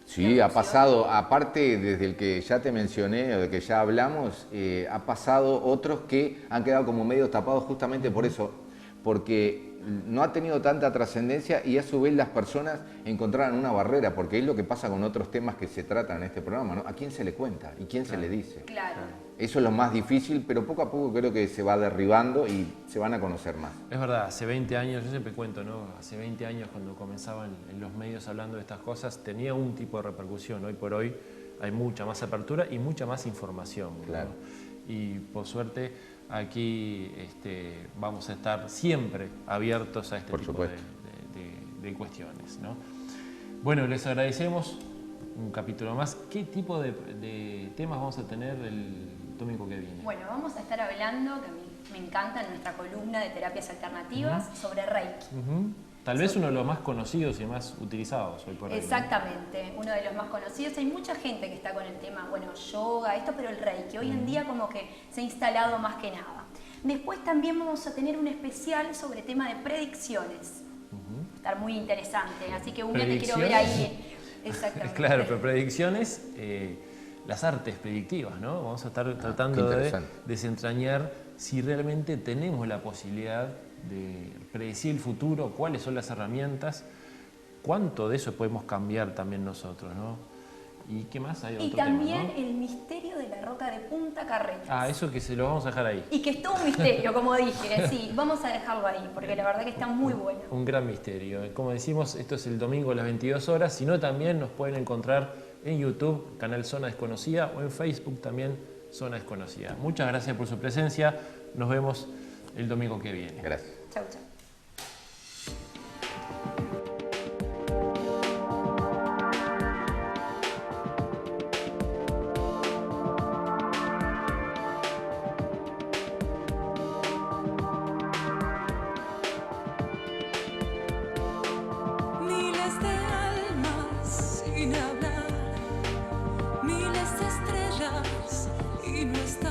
Sí, ha pasado, aparte desde el que ya te mencioné, o de que ya hablamos, ha pasado otros que han quedado como medio tapados justamente por eso, porque no ha tenido tanta trascendencia y a su vez las personas encontraron una barrera, porque es lo que pasa con otros temas que se tratan en este programa, ¿no? ¿A quién se le cuenta y quién se le dice? Claro. Eso es lo más difícil, pero poco a poco creo que se va derribando y se van a conocer más. Es verdad, hace 20 años, yo siempre cuento, ¿no? Hace 20 años cuando comenzaban en los medios hablando de estas cosas, tenía un tipo de repercusión. Hoy por hoy hay mucha más apertura y mucha más información, ¿no? Claro. Y por suerte aquí vamos a estar siempre abiertos a este tipo de cuestiones, ¿no? Bueno, les agradecemos un capítulo más. ¿Qué tipo de temas vamos a tener el domingo que viene? Bueno, vamos a estar hablando, que a mí me encanta, en nuestra columna de terapias alternativas, sobre Reiki. Tal vez uno de los más conocidos y más utilizados hoy por hoy, Exactamente, ¿no? Uno de los más conocidos. Hay mucha gente que está con el tema, yoga, pero el Reiki, hoy en día como que se ha instalado más que nada. Después también vamos a tener un especial sobre tema de predicciones. Va a estar muy interesante, así que te quiero ver ahí. Exactamente. Claro, pero predicciones, las artes predictivas, ¿no? Vamos a estar tratando de desentrañar si realmente tenemos la posibilidad de predecir el futuro, cuáles son las herramientas, cuánto de eso podemos cambiar también nosotros, ¿no? ¿Y qué más hay? Y también el misterio de la roca de Punta Carretas. Ah, eso que se lo vamos a dejar ahí. Y que es todo un misterio, como dije, sí, vamos a dejarlo ahí, porque la verdad que está muy bueno. Un gran misterio. Como decimos, esto es el domingo a las 22 horas, sino también nos pueden encontrar en YouTube, canal Zona Desconocida, o en Facebook también, Zona Desconocida. Muchas gracias por su presencia, nos vemos el domingo que viene. Gracias. Chau, chau. Miles de almas sin hablar, miles de estrellas y no está.